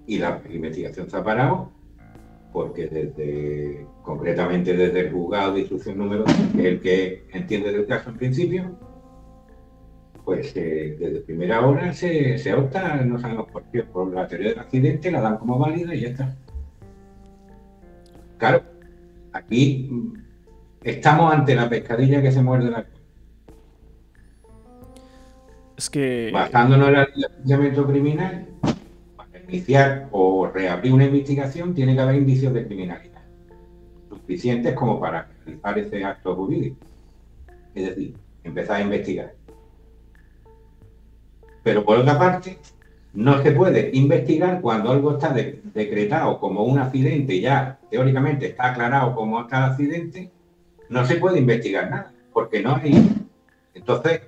y la investigación se ha parado porque concretamente desde el juzgado de instrucción número 2, que es el que entiende del caso en principio, pues desde primera hora se opta, no sabemos por qué, por la teoría del accidente, la dan como válida y ya está. Claro, aquí estamos ante la pescadilla que se muerde la cola. Es que... Basándonos en el enjuiciamiento criminal, para iniciar o reabrir una investigación, tiene que haber indicios de criminalidad suficientes como para realizar ese acto jurídico. Es decir, empezar a investigar. Pero por otra parte, no se puede investigar cuando algo está decretado como un accidente, ya teóricamente está aclarado como tal accidente, no se puede investigar nada, porque no hay... Entonces,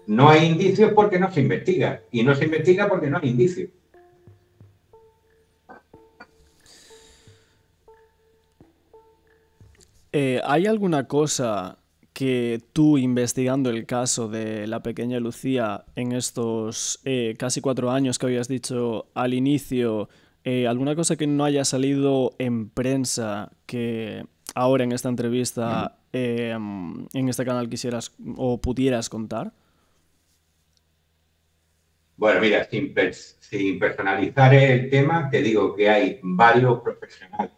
no hay indicios porque no se investiga, y no se investiga porque no hay indicios. ¿Hay alguna cosa que tú, investigando el caso de la pequeña Lucía en estos casi 4 años que habías dicho al inicio, alguna cosa que no haya salido en prensa que ahora en esta entrevista, en este canal quisieras o pudieras contar? Bueno, mira, sin personalizar el tema, te digo que hay varios profesionales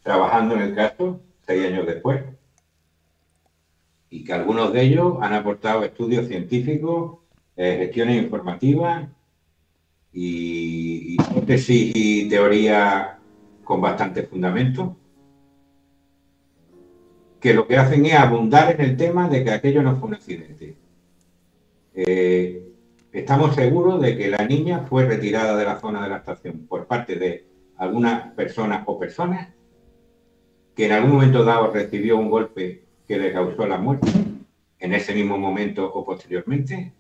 trabajando en el caso 6 años después, y que algunos de ellos han aportado estudios científicos, gestiones informativas y hipótesis y teoría con bastante fundamento, que lo que hacen es abundar en el tema de que aquello no fue un accidente. Estamos seguros de que la niña fue retirada de la zona de la estación por parte de algunas personas o personas que en algún momento dado recibió un golpe que le causó la muerte, en ese mismo momento o posteriormente,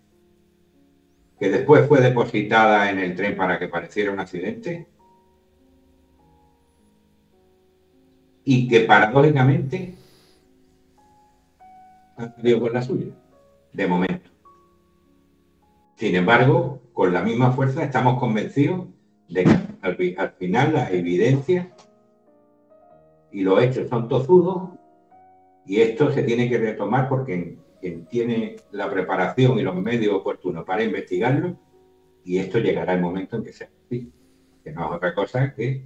que después fue depositada en el tren para que pareciera un accidente, y que paradójicamente ha salido con la suya, de momento. Sin embargo, con la misma fuerza estamos convencidos de que al final la evidencia y los hechos son tozudos, y esto se tiene que retomar porque quien tiene la preparación y los medios oportunos para investigarlo, y esto llegará el momento en que sea así, que no es otra cosa que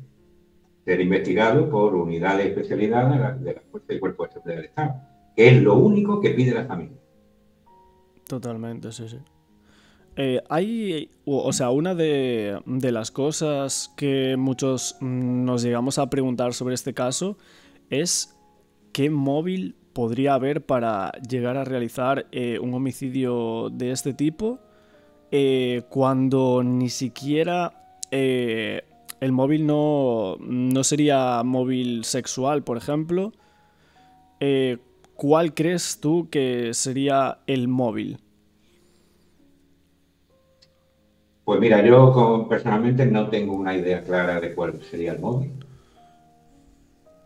ser investigado por unidades especializadas de la Fuerza y Cuerpo de Seguridad del Estado, que es lo único que pide la familia. Totalmente, sí, sí. Una de las cosas que muchos nos llegamos a preguntar sobre este caso es qué móvil podría haber para llegar a realizar un homicidio de este tipo, cuando ni siquiera el móvil no sería móvil sexual, por ejemplo. ¿Cuál crees tú que sería el móvil? Pues mira, yo personalmente no tengo una idea clara de cuál sería el móvil.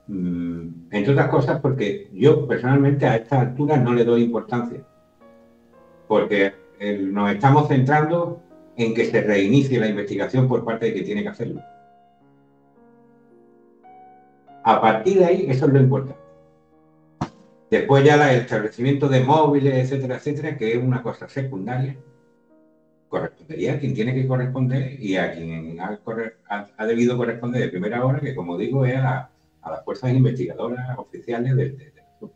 Entre otras cosas porque yo personalmente a esta altura no le doy importancia, porque nos estamos centrando en que se reinicie la investigación por parte de quien tiene que hacerlo. A partir de ahí, eso es lo importante. Después ya el establecimiento de móviles, etcétera, etcétera, que es una cosa secundaria, correspondería a quien tiene que corresponder y a quien ha debido corresponder de primera hora, que como digo es a las fuerzas investigadoras oficiales del asunto.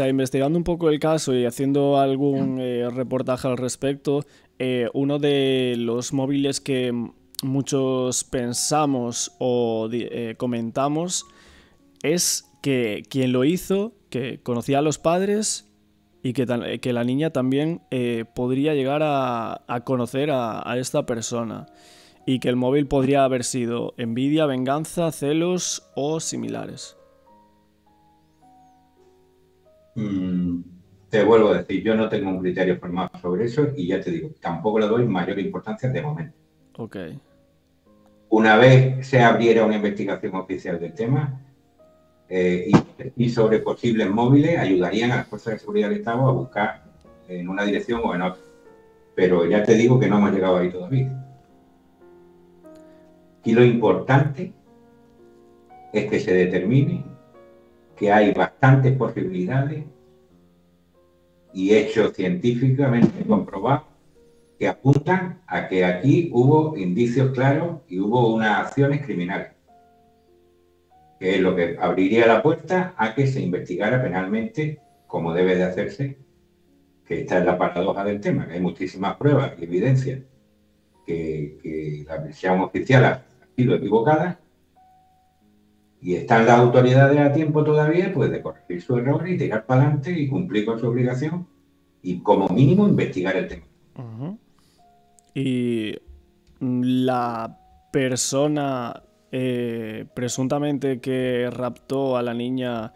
Investigando un poco el caso y haciendo algún reportaje al respecto, uno de los móviles que muchos pensamos o comentamos es que quien lo hizo, que conocía a los padres y que la niña también podría llegar a conocer a esta persona, y que el móvil podría haber sido envidia, venganza, celos o similares. Te vuelvo a decir, yo no tengo un criterio formado sobre eso y ya te digo, tampoco le doy mayor importancia de momento. Ok. Una vez se abriera una investigación oficial del tema y sobre posibles móviles, ayudarían a las fuerzas de seguridad del Estado a buscar en una dirección o en otra. Pero ya te digo que no hemos llegado ahí todavía. Y lo importante es que se determine que hay bastantes posibilidades y hechos científicamente comprobados que apuntan a que aquí hubo indicios claros y hubo unas acciones criminales, que es lo que abriría la puerta a que se investigara penalmente como debe de hacerse, que esta es la paradoja del tema, que hay muchísimas pruebas y evidencias que la versión oficial ha sido equivocada y están las autoridades a tiempo todavía pues de corregir su error y tirar para adelante y cumplir con su obligación y como mínimo investigar el tema. Y la persona presuntamente que raptó a la niña,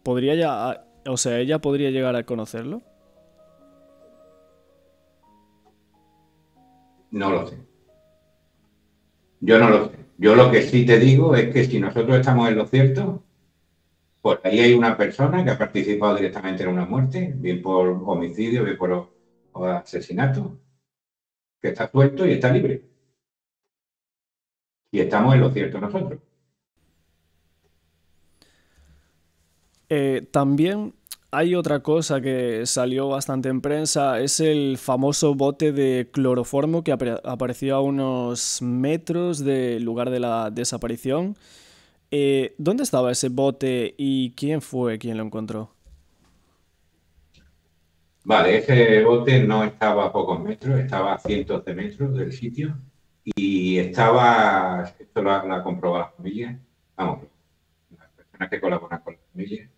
¿podría ya, o sea, ella podría llegar a conocerlo? No lo sé. Yo no lo sé. Yo lo que sí te digo es que si nosotros estamos en lo cierto, por ahí hay una persona que ha participado directamente en una muerte, bien por homicidio, bien por asesinato, que está suelto y está libre. Y estamos en lo cierto nosotros. También hay otra cosa que salió bastante en prensa, es el famoso bote de cloroformo que apareció a unos metros del lugar de la desaparición. ¿Dónde estaba ese bote y quién fue quien lo encontró? Vale, ese bote no estaba a pocos metros, estaba a cientos de metros del sitio y estaba, esto lo ha comprobado la familia, vamos, las personas que colaboran con la familia,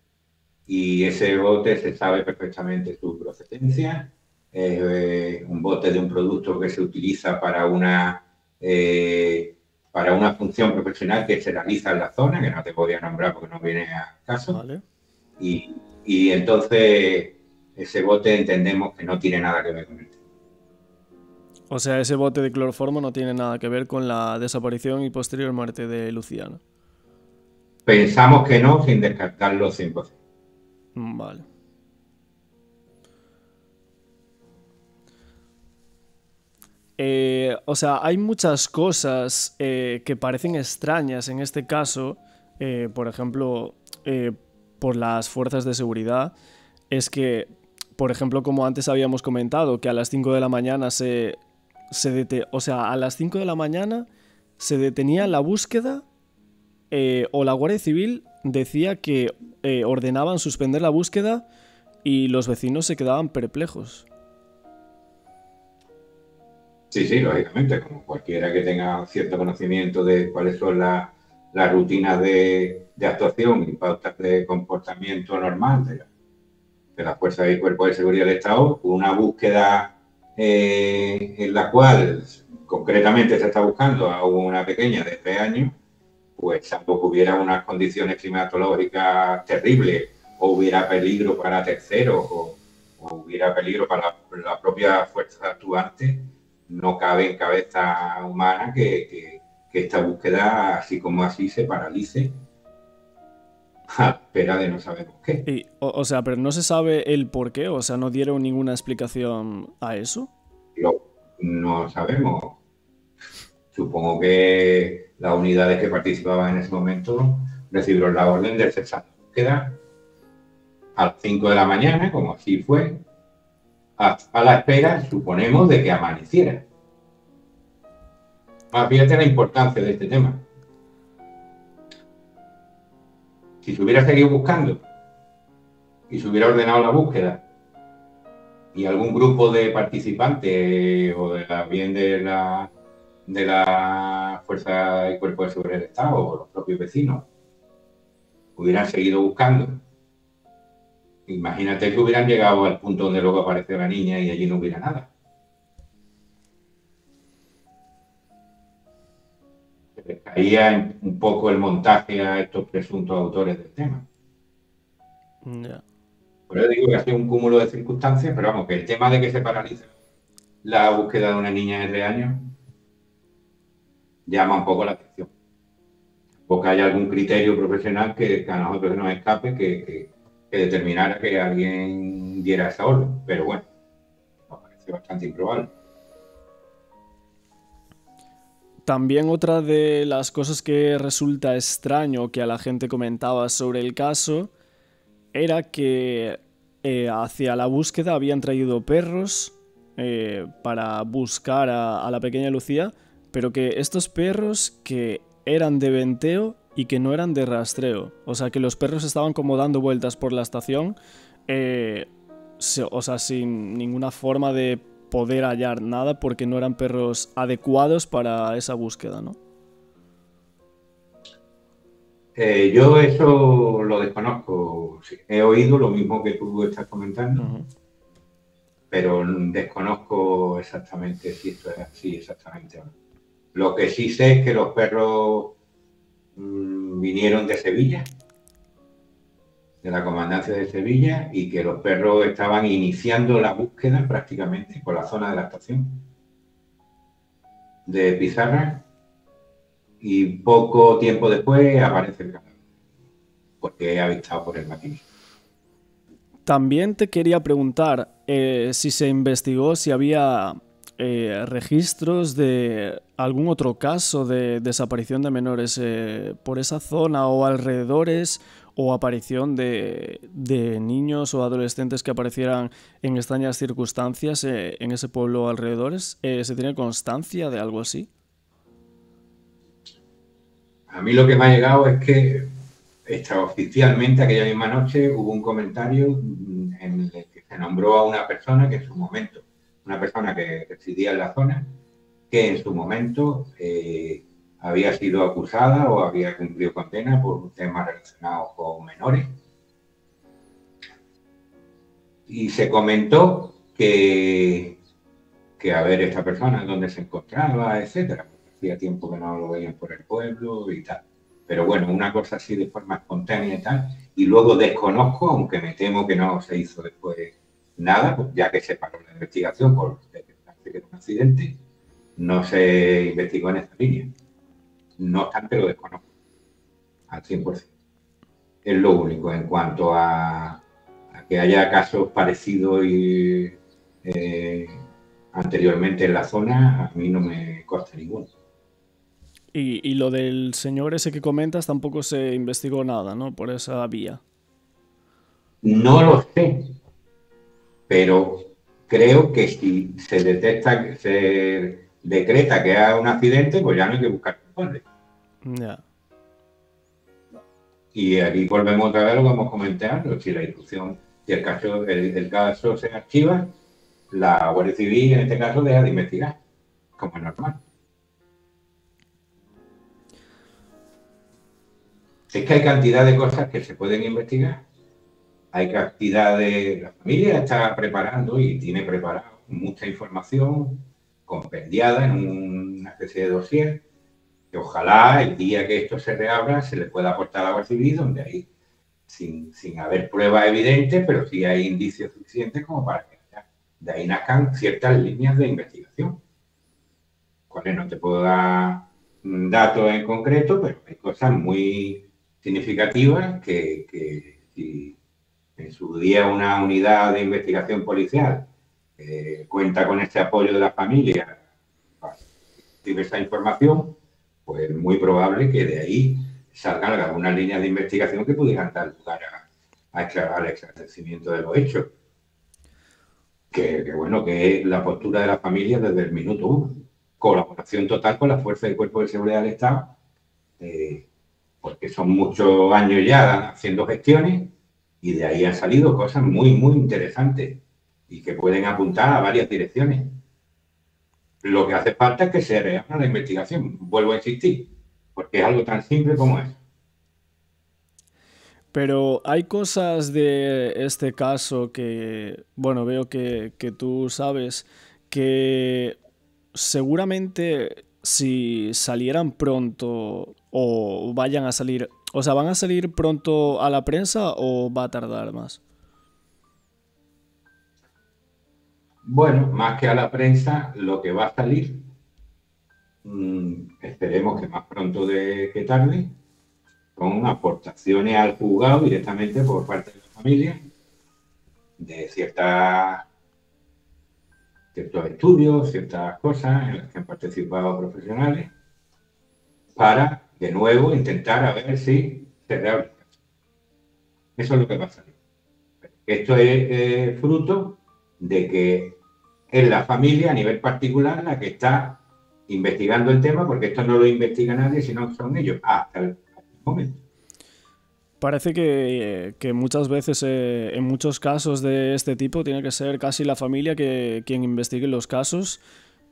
y ese bote se sabe perfectamente su procedencia, un bote de un producto que se utiliza para una función profesional que se realiza en la zona, que no te podía nombrar porque no viene a caso, Vale. y entonces ese bote entendemos que no tiene nada que ver con el tema. O sea, ese bote de cloroformo no tiene nada que ver con la desaparición y posterior muerte de Luciano. Pensamos que no, sin descartarlo 100%. Vale. O sea, hay muchas cosas que parecen extrañas en este caso. Por ejemplo, por las fuerzas de seguridad. Es que, por ejemplo, como antes habíamos comentado, que a las 5 de la mañana a las 5 de la mañana se detenía la búsqueda, o la Guardia Civil decía que ordenaban suspender la búsqueda y los vecinos se quedaban perplejos. Sí, lógicamente, como cualquiera que tenga cierto conocimiento de cuáles son las rutinas de actuación y pautas de comportamiento normal de las fuerzas y cuerpos de seguridad del Estado, una búsqueda en la cual concretamente se está buscando a una pequeña de 3 años, pues salvo que hubiera unas condiciones climatológicas terribles o hubiera peligro para terceros o hubiera peligro para la propia fuerza actuante, no cabe en cabeza humana que esta búsqueda, así como así, se paralice a espera de no sabemos qué. O sea, pero no se sabe el por qué, o sea, no dieron ninguna explicación a eso. No sabemos. Supongo que las unidades que participaban en ese momento recibieron la orden de cesar la búsqueda a las 5 de la mañana, como así fue, a la espera, suponemos, de que amaneciera. Fíjate la importancia de este tema. Si se hubiera seguido buscando y se hubiera ordenado la búsqueda y algún grupo de participantes o bien de la Fuerza y Cuerpo de Seguridad del Estado o los propios vecinos hubieran seguido buscando, imagínate que hubieran llegado al punto donde luego apareció la niña y allí no hubiera nada. Se les caía un poco el montaje a estos presuntos autores del tema. Ya. Por eso digo que ha sido un cúmulo de circunstancias, pero vamos, que el tema de que se paralice la búsqueda de una niña de 3 años llama un poco la atención. Porque haya algún criterio profesional que a nosotros se nos escape que determinara que alguien diera esa orden. Pero bueno, parece bastante improbable. También otra de las cosas que resulta extraño que a la gente comentaba sobre el caso era que hacia la búsqueda habían traído perros para buscar a la pequeña Lucía, pero que estos perros que eran de venteo y que no eran de rastreo. O sea, que los perros estaban como dando vueltas por la estación, o sea, sin ninguna forma de poder hallar nada porque no eran perros adecuados para esa búsqueda, ¿no? Yo eso lo desconozco. Sí, he oído lo mismo que tú estás comentando, pero desconozco exactamente si esto es así exactamente o no. Lo que sí sé es que los perros vinieron de Sevilla, de la comandancia de Sevilla, y que los perros estaban iniciando la búsqueda prácticamente por la zona de la estación de Pizarra, y poco tiempo después aparece el cadáver, porque es avistado por el maquinista. También te quería preguntar si se investigó, si había registros de algún otro caso de desaparición de menores por esa zona o alrededores, o aparición de niños o adolescentes que aparecieran en extrañas circunstancias en ese pueblo o alrededores. ¿Se tiene constancia de algo así? A mí lo que me ha llegado es que extraoficialmente aquella misma noche hubo un comentario en el que se nombró a una persona que en su momento, una persona que residía en la zona, que en su momento había sido acusada o había cumplido condena por temas relacionados con menores. Y se comentó que a ver esta persona dónde se encontraba, etcétera. Hacía tiempo que no lo veían por el pueblo y tal. Pero bueno, una cosa así de forma espontánea y tal. Y luego desconozco, aunque me temo que no se hizo después nada, pues ya que se paró la investigación por que era un accidente, no se investigó en esta línea. No obstante, lo desconozco al 100%. Es lo único en cuanto a que haya casos parecidos y anteriormente en la zona, a mí no me consta ninguno. Y lo del señor ese que comentas tampoco se investigó nada, ¿no? Por esa vía. No lo sé, pero creo que si se detecta, se decreta que hay un accidente, pues ya no hay que buscar culpables. Ya. Y aquí volvemos otra vez a lo que hemos comentado, si la instrucción, si el caso se archiva, la Guardia Civil en este caso deja de investigar, como es normal. Es que hay cantidad de cosas que se pueden investigar, hay cantidad de... La familia está preparando y tiene preparado mucha información compendiada en una especie de dossier, que ojalá el día que esto se reabra se le pueda aportar a la Guardia Civil, donde hay, sin haber pruebas evidentes, pero sí hay indicios suficientes como para que de ahí nazcan ciertas líneas de investigación. Cuales no te puedo dar datos en concreto, pero hay cosas muy significativas que si en su día una unidad de investigación policial cuenta con este apoyo de la familia para recibir esa información, pues es muy probable que de ahí salgan algunas líneas de investigación que pudieran dar lugar al esclarecimiento de los hechos. Que bueno, que es la postura de la familia desde el minuto uno. Colaboración total con las fuerzas del Cuerpo de Seguridad del Estado, porque son muchos años ya haciendo gestiones y de ahí han salido cosas muy, muy interesantes y que pueden apuntar a varias direcciones. Lo que hace falta es que se reabra la investigación, vuelvo a insistir, porque es algo tan simple como eso. Pero hay cosas de este caso que, bueno, veo que tú sabes, que seguramente si salieran pronto o vayan a salir, o sea, ¿van a salir pronto a la prensa o va a tardar más? Bueno, más que a la prensa, lo que va a salir, esperemos que más pronto que tarde, son aportaciones al juzgado directamente por parte de la familia de ciertas ciertos estudios, ciertas cosas en las que han participado profesionales, para, de nuevo, intentar a ver si se reabre. Eso es lo que pasa. Esto es fruto de que es la familia a nivel particular la que está investigando el tema, porque esto no lo investiga nadie, sino son ellos hasta el momento. Parece que muchas veces, en muchos casos de este tipo, tiene que ser casi la familia quien investigue los casos.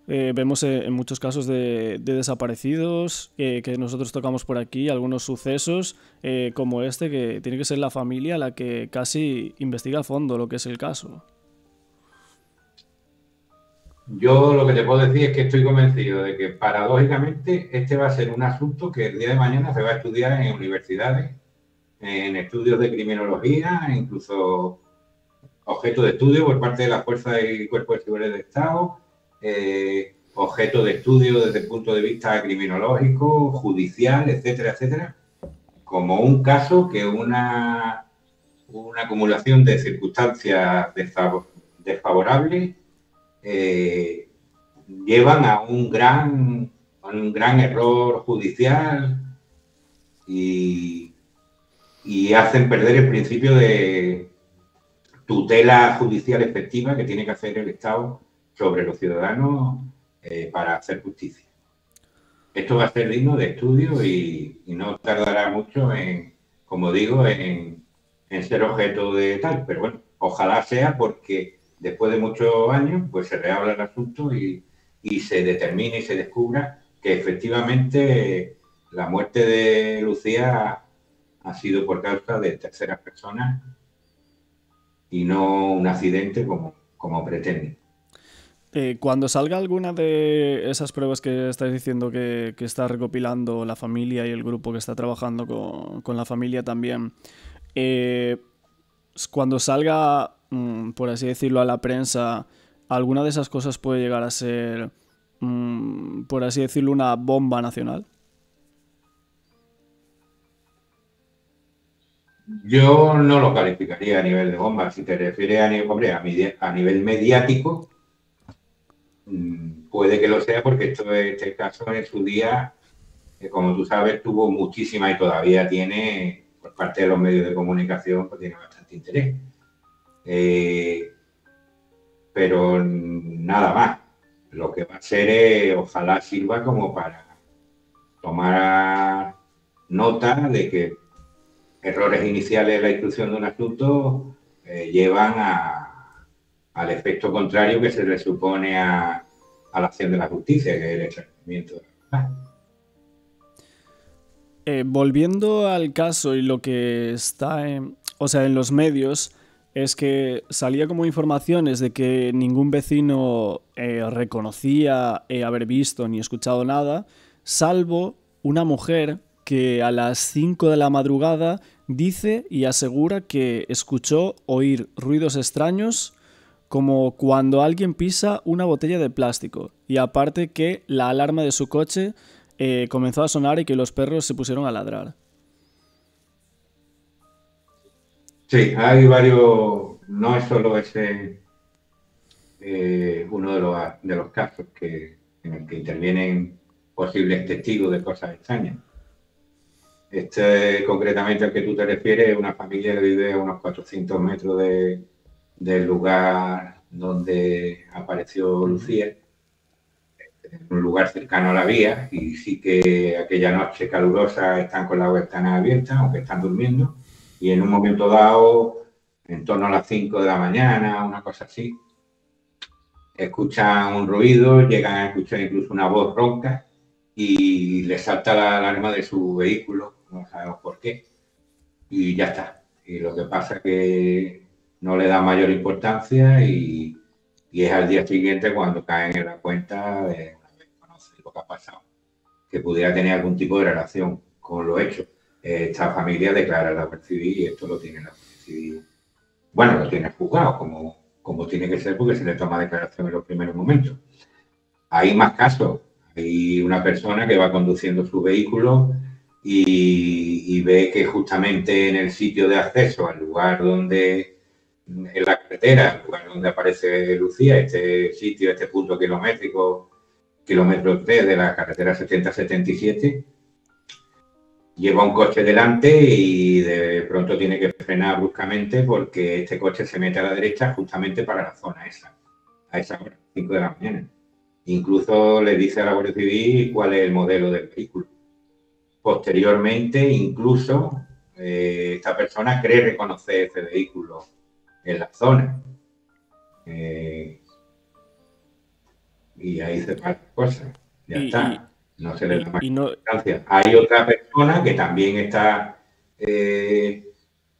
Vemos en muchos casos de desaparecidos que nosotros tocamos por aquí, algunos sucesos como este, que tiene que ser la familia la que casi investiga a fondo lo que es el caso. Yo lo que te puedo decir es que estoy convencido de que, paradójicamente, este va a ser un asunto que el día de mañana se va a estudiar en universidades, en estudios de criminología, incluso objeto de estudio por parte de las fuerzas y cuerpos de seguridad del Estado, objeto de estudio desde el punto de vista criminológico, judicial, etcétera, etcétera, como un caso que una acumulación de circunstancias desfavorables llevan a un gran error judicial y hacen perder el principio de tutela judicial efectiva que tiene que hacer el Estado sobre los ciudadanos para hacer justicia. Esto va a ser digno de estudio y no tardará mucho en, como digo, en ser objeto de tal. Pero bueno, ojalá sea, porque después de muchos años pues se reabra el asunto y se determine y se descubra que efectivamente la muerte de Lucía ha sido por causa de terceras personas y no un accidente como pretende. Cuando salga alguna de esas pruebas que estáis diciendo que está recopilando la familia y el grupo que está trabajando con la familia también, cuando salga, por así decirlo, a la prensa, ¿alguna de esas cosas puede llegar a ser, por así decirlo, una bomba nacional? Yo no lo calificaría a nivel de bomba. Si te refieres a nivel mediático, puede que lo sea, porque este caso en su día, como tú sabes, tuvo muchísima y todavía tiene, por parte de los medios de comunicación, pues tiene bastante interés. Pero nada más. Lo que va a ser es, ojalá sirva como para tomar nota de que errores iniciales en la instrucción de un asunto llevan al efecto contrario que se le supone a la acción de la justicia, que es el esclarecimiento de la verdad. Volviendo al caso y lo que está en los medios, es que salía como informaciones de que ningún vecino reconocía haber visto ni escuchado nada, salvo una mujer que a las 5 de la madrugada dice y asegura que escuchó oír ruidos extraños como cuando alguien pisa una botella de plástico, y aparte que la alarma de su coche comenzó a sonar y que los perros se pusieron a ladrar. Sí, hay varios, no es solo ese uno de los casos en el que intervienen posibles testigos de cosas extrañas. Concretamente al que tú te refieres, es una familia que vive a unos 400 metros del lugar donde apareció Lucía, en un lugar cercano a la vía, y sí que aquella noche calurosa están con las ventanas abiertas, aunque están durmiendo, y en un momento dado, en torno a las 5 de la mañana, una cosa así, escuchan un ruido, llegan a escuchar incluso una voz ronca y les salta la alarma de su vehículo, no sabemos por qué, y ya está. Y lo que pasa es que no le da mayor importancia y es al día siguiente cuando caen en la cuenta de conocer lo que ha pasado, que pudiera tener algún tipo de relación con lo hecho. Esta familia declara la Guardia Civil y esto lo tiene la Guardia Civil. Bueno, lo tiene juzgado, como tiene que ser, porque se le toma declaración en los primeros momentos. Hay más casos. Hay una persona que va conduciendo su vehículo y ve que justamente en el sitio de acceso al lugar donde en la carretera, el lugar donde aparece Lucía, este sitio, este punto kilométrico, kilómetro 3 de la carretera 7077, lleva un coche delante y de pronto tiene que frenar bruscamente porque este coche se mete a la derecha justamente para la zona esa, a esa hora, 5 de la mañana. Incluso le dice a la Guardia Civil cuál es el modelo del vehículo. Posteriormente, incluso, esta persona cree reconocer ese vehículo en la zona. Y ahí se pasan cosas. Ya está. No se le da más importancia. Hay otra persona que también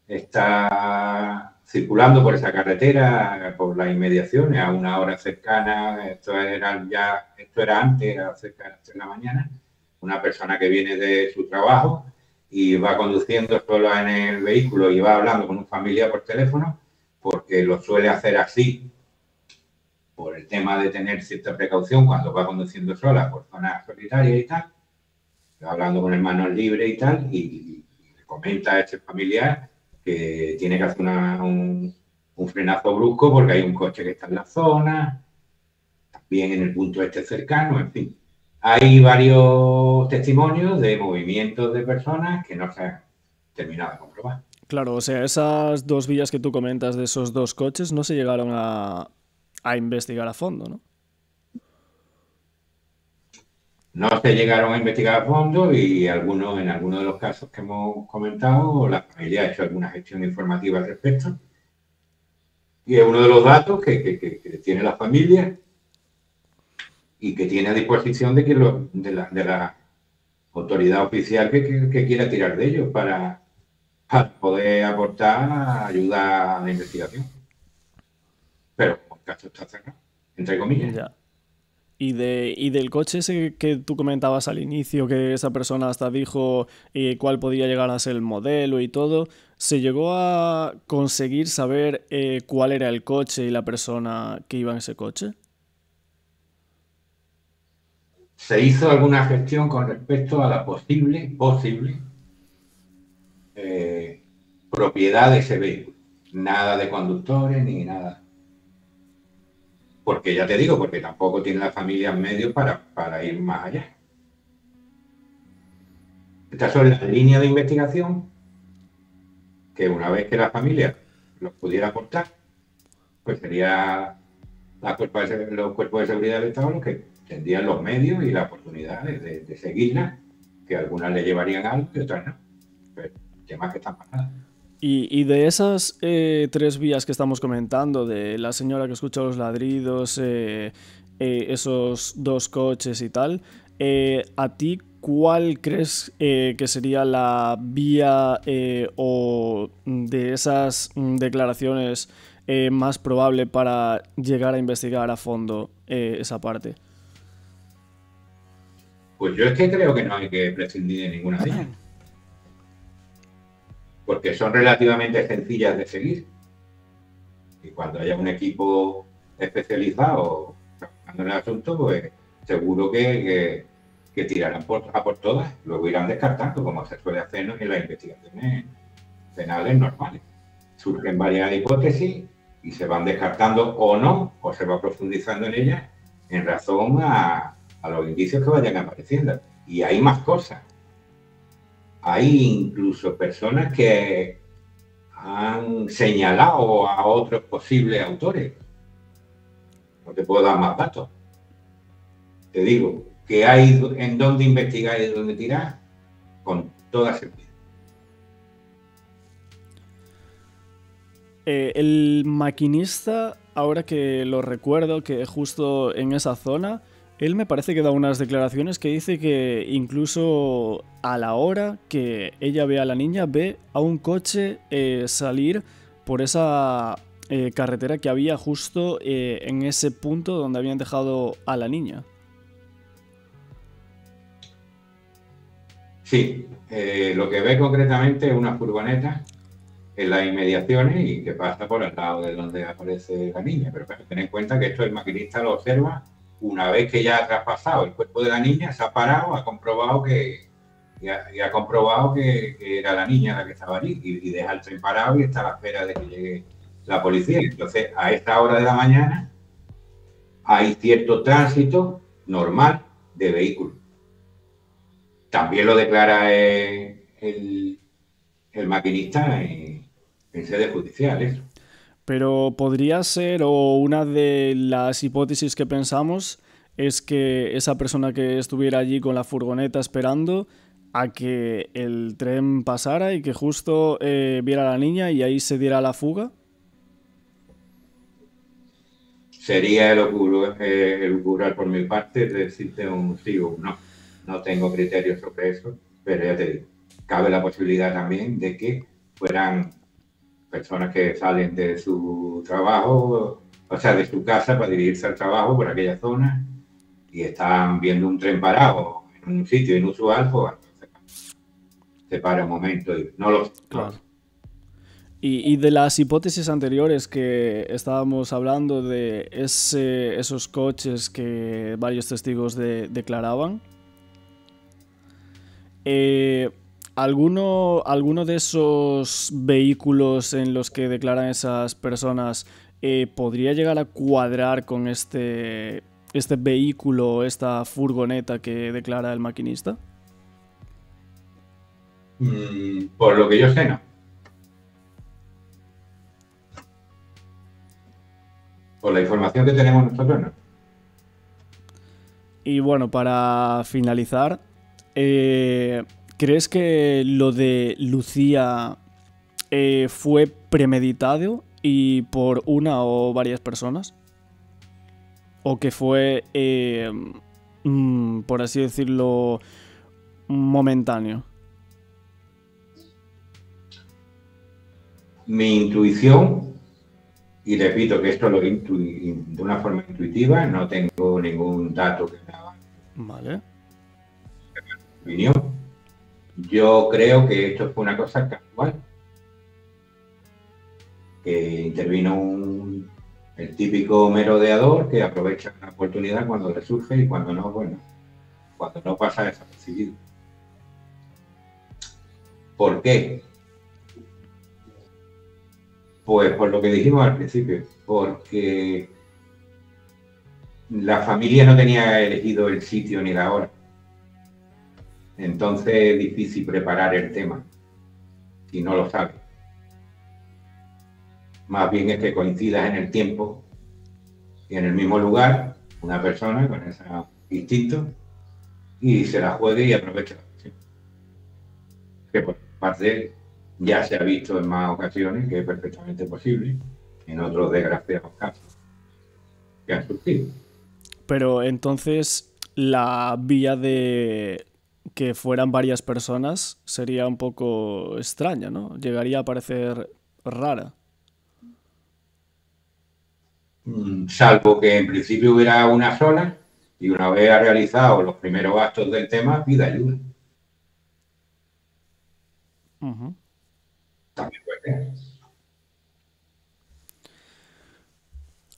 está circulando por esa carretera, por las inmediaciones, a una hora cercana. Esto era antes, era cerca de las 3 de la mañana. Una persona que viene de su trabajo y va conduciendo sola en el vehículo y va hablando con un familiar por teléfono, porque lo suele hacer así por el tema de tener cierta precaución cuando va conduciendo sola por zonas solitarias y tal, va hablando con hermanos libres y tal, y le comenta a este familiar que tiene que hacer un frenazo brusco porque hay un coche que está en la zona, también en el punto este cercano, en fin. Hay varios testimonios de movimientos de personas que no se han terminado de comprobar. Claro, o sea, esas dos vías que tú comentas de esos dos coches no se llegaron a investigar a fondo, ¿no? No se llegaron a investigar a fondo y en algunos de los casos que hemos comentado, la familia ha hecho alguna gestión informativa al respecto. Y es uno de los datos que tiene la familia y que tiene a disposición de la autoridad oficial que quiera tirar de ellos para poder aportar ayuda a la investigación. Pero el caso está cerrado, entre comillas. Ya. Y del coche ese que tú comentabas al inicio, que esa persona hasta dijo cuál podía llegar a ser el modelo y todo, ¿se llegó a conseguir saber cuál era el coche y la persona que iba en ese coche? Se hizo alguna gestión con respecto a la posible propiedad de ese vehículo. Nada de conductores ni nada. Porque ya te digo, porque tampoco tiene la familia en medio para ir más allá. Estas son las líneas de investigación que una vez que la familia los pudiera aportar, pues sería los cuerpos de seguridad del Estado los que tendrían los medios y la oportunidad de seguirlas, que algunas le llevarían algo y otras no. Pero temas que están parados. Y de esas 3 vías que estamos comentando, de la señora que escucha los ladridos, esos 2 coches y tal, ¿a ti cuál crees que sería la vía o de esas declaraciones más probable para llegar a investigar a fondo esa parte? Pues yo es que creo que no hay que prescindir de ninguna de ellas. Porque son relativamente sencillas de seguir. Y cuando haya un equipo especializado trabajando en el asunto, pues seguro que tirarán a por todas. Luego irán descartando, como se suele hacer en las investigaciones penales normales. Surgen varias hipótesis y se van descartando o no, o se va profundizando en ellas en razón a los indicios que vayan apareciendo. Y hay más cosas. Hay incluso personas que han señalado a otros posibles autores. No te puedo dar más datos. Te digo que hay en dónde investigar y en dónde tirar con toda seguridad. El maquinista, ahora que lo recuerdo, que justo en esa zona, él me parece que da unas declaraciones que dice que incluso a la hora que ella ve a la niña, ve a un coche salir por esa carretera que había justo en ese punto donde habían dejado a la niña. Sí, lo que ve concretamente es una furgoneta en las inmediaciones y que pasa por el lado de donde aparece la niña. Pero ten en cuenta que esto el maquinista lo observa una vez que ya ha traspasado el cuerpo de la niña, se ha parado, ha comprobado que era la niña la que estaba allí y deja el tren parado y está a la espera de que llegue la policía. Entonces, a esta hora de la mañana hay cierto tránsito normal de vehículos. También lo declara el maquinista en sede judicial, eso. Pero podría ser, o una de las hipótesis que pensamos es que esa persona que estuviera allí con la furgoneta esperando a que el tren pasara y que justo viera a la niña y ahí se diera la fuga. Sería elucubrar por mi parte decirte un sí o un no. No tengo criterios sobre eso, pero ya te digo, cabe la posibilidad también de que fueran personas que salen de su trabajo, o sea, de su casa para dirigirse al trabajo por aquella zona y están viendo un tren parado en un sitio inusual, pues se para un momento y no lo sé. Claro. Y de las hipótesis anteriores que estábamos hablando de esos coches que varios testigos declaraban, ¿alguno de esos vehículos en los que declaran esas personas podría llegar a cuadrar con este vehículo, esta furgoneta que declara el maquinista? Por lo que yo sé, no. Por la información que tenemos nosotros, no. Y bueno, para finalizar, ¿crees que lo de Lucía fue premeditado y por una o varias personas? ¿O que fue, por así decirlo, momentáneo? Mi intuición, y repito que esto lo de una forma intuitiva, no tengo ningún dato que me haga Vale. opinión. Yo creo que esto fue una cosa casual, que intervino el típico merodeador que aprovecha una oportunidad cuando le surge y cuando no, bueno, cuando no pasa desapercibido. ¿Por qué? Pues por lo que dijimos al principio, porque la familia no tenía elegido el sitio ni la hora. Entonces es difícil preparar el tema si no lo sabes. Más bien es que coincidas en el tiempo y en el mismo lugar, una persona con ese instinto, y se la juegue y aproveche la ocasión. Que por parte ya se ha visto en más ocasiones que es perfectamente posible, en otros desgraciados casos que han surgido. Pero entonces la vía de que fueran varias personas sería un poco extraña, ¿no? Llegaría a parecer rara. Salvo que en principio hubiera una sola y una vez ha realizado los primeros actos del tema, pida ayuda. También puede ser.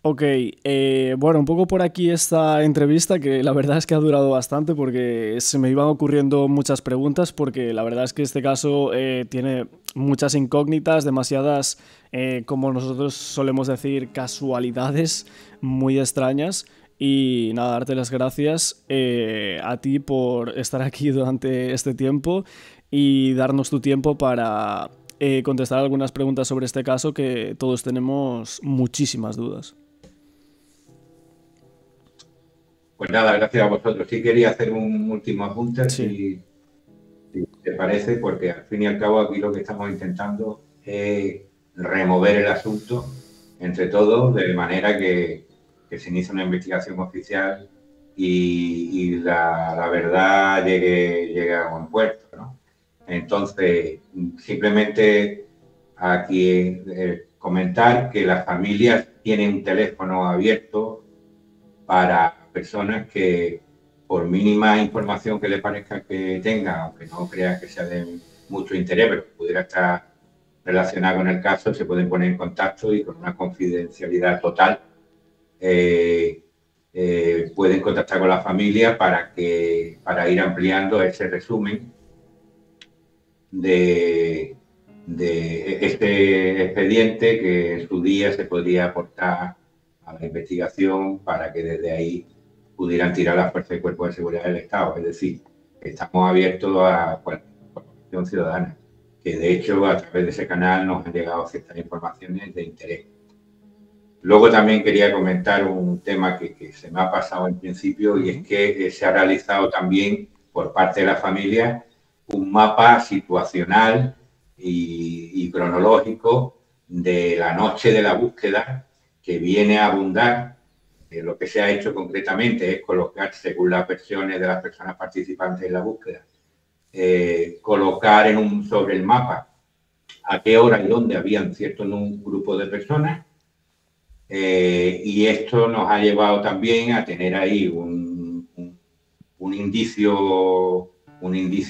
Ok, bueno, un poco por aquí esta entrevista, que la verdad es que ha durado bastante porque se me iban ocurriendo muchas preguntas, porque la verdad es que este caso tiene muchas incógnitas, demasiadas, como nosotros solemos decir, casualidades muy extrañas. Y nada, darte las gracias a ti por estar aquí durante este tiempo y darnos tu tiempo para contestar algunas preguntas sobre este caso, que todos tenemos muchísimas dudas. Pues nada, gracias a vosotros. Sí quería hacer un último apunte, Sí. si te parece, porque al fin y al cabo aquí lo que estamos intentando es remover el asunto entre todos, de manera que se inicie una investigación oficial y la verdad llegue a buen puerto, ¿no? Entonces, simplemente aquí comentar que las familias tienen un teléfono abierto para personas que, por mínima información que le parezca que tenga, aunque no crea que sea de mucho interés, pero que pudiera estar relacionada con el caso, se pueden poner en contacto y con una confidencialidad total pueden contactar con la familia para ir ampliando ese resumen de de este expediente que en su día se podría aportar a la investigación para que desde ahí pudieran tirar las fuerzas y cuerpos de seguridad del Estado. Es decir, estamos abiertos a cualquier información ciudadana, que de hecho a través de ese canal nos han llegado ciertas informaciones de interés. Luego también quería comentar un tema que se me ha pasado en principio, y es que se ha realizado también por parte de la familia un mapa situacional y cronológico de la noche de la búsqueda, que viene a abundar. Lo que se ha hecho concretamente es colocar, según las versiones de las personas participantes en la búsqueda, colocar sobre el mapa a qué hora y dónde habían cierto grupo de personas. Y esto nos ha llevado también a tener ahí un indicio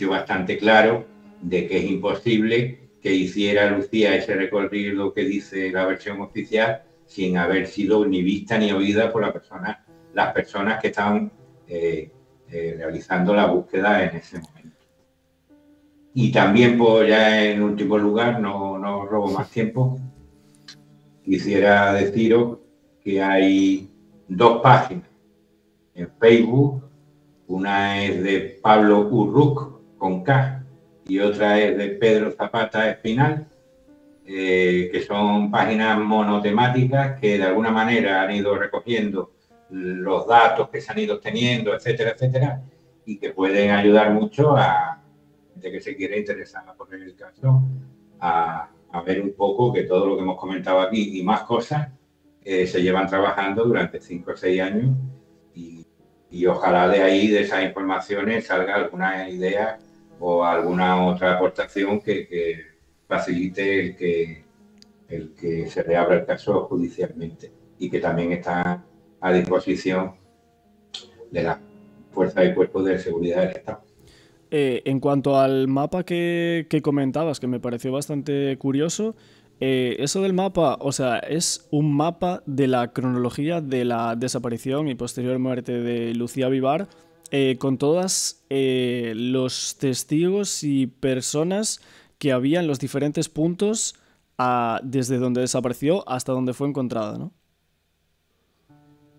bastante claro de que es imposible que hiciera Lucía ese recorrido que dice la versión oficial sin haber sido ni vista ni oída por las personas que estaban realizando la búsqueda en ese momento. Y también, pues ya en último lugar, no robo más tiempo, quisiera deciros que hay 2 páginas en Facebook. Una es de Pablo Urruc, con K, y otra es de Pedro Zapata Espinal, que son páginas monotemáticas que de alguna manera han ido recogiendo los datos que se han ido teniendo, etcétera, etcétera, y que pueden ayudar mucho a gente que se quiere interesar por el caso a ver un poco que todo lo que hemos comentado aquí y más cosas se llevan trabajando durante 5 o 6 años, y ojalá de ahí, de esas informaciones, salga alguna idea o alguna otra aportación que facilite el que se reabra el caso judicialmente, y que también está a disposición de las fuerzas y cuerpos de seguridad del Estado. En cuanto al mapa que comentabas, que me pareció bastante curioso, eso del mapa, o sea, es un mapa de la cronología de la desaparición y posterior muerte de Lucía Vivar, con todos los testigos y personas que había en los diferentes puntos desde donde desapareció hasta donde fue encontrada, ¿no?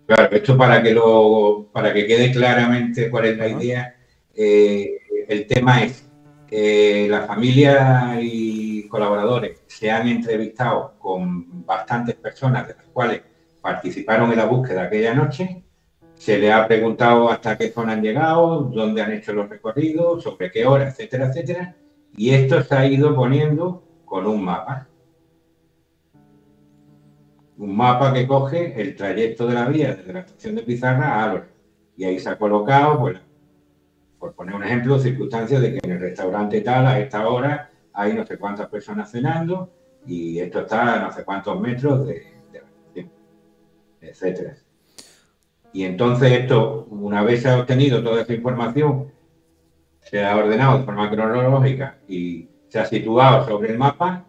Claro, esto para que quede claramente cuál es la idea. El tema es que la familia y colaboradores se han entrevistado con bastantes personas de las cuales participaron en la búsqueda aquella noche. Se les ha preguntado hasta qué zona han llegado, dónde han hecho los recorridos, sobre qué hora, etcétera, etcétera. Y esto se ha ido poniendo con un mapa. Un mapa que coge el trayecto de la vía desde la estación de Pizarra a Álora. Y ahí se ha colocado, pues, por poner un ejemplo, circunstancias de que en el restaurante tal, a esta hora, hay no sé cuántas personas cenando y esto está a no sé cuántos metros de la estación, etcétera. Y entonces esto, una vez se ha obtenido toda esa información, se ha ordenado de forma cronológica y se ha situado sobre el mapa,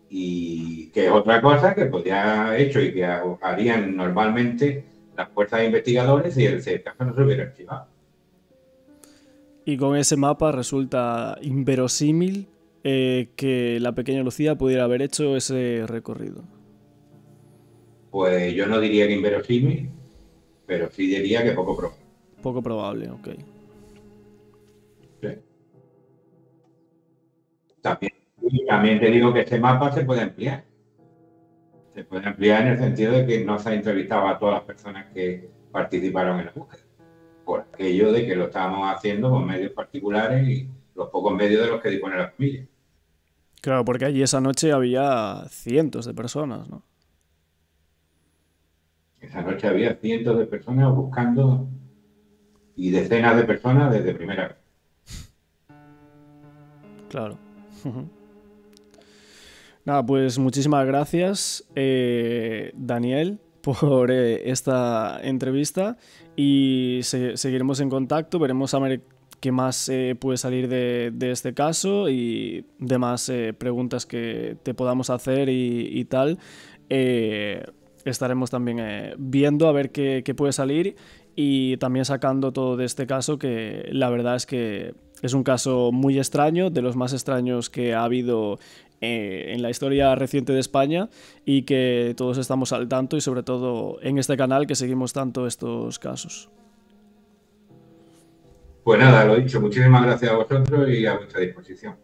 y que es otra cosa que podría hecho y que harían normalmente las fuerzas investigadores si el caso no se hubiera archivado. Y con ese mapa resulta inverosímil que la pequeña Lucía pudiera haber hecho ese recorrido. Pues yo no diría que inverosímil, pero sí diría que poco probable. Poco probable, ok. Sí. También te digo que este mapa se puede ampliar. Se puede ampliar en el sentido de que no se ha entrevistado a todas las personas que participaron en la búsqueda, por aquello de que lo estábamos haciendo con medios particulares y los pocos medios de los que dispone la familia. Claro, porque allí esa noche había cientos de personas, ¿no? Esa noche había cientos de personas buscando y decenas de personas desde primera vez. Claro. Nada, pues muchísimas gracias, Daniel, por esta entrevista, y seguiremos en contacto, veremos a ver qué más puede salir de este caso y demás preguntas que te podamos hacer y tal. Estaremos también viendo a ver qué puede salir, y también sacando todo de este caso, que la verdad es que es un caso muy extraño, de los más extraños que ha habido en la historia reciente de España y que todos estamos al tanto y sobre todo en este canal que seguimos tanto estos casos. Pues nada, lo dicho, muchísimas gracias a vosotros y a vuestra disposición.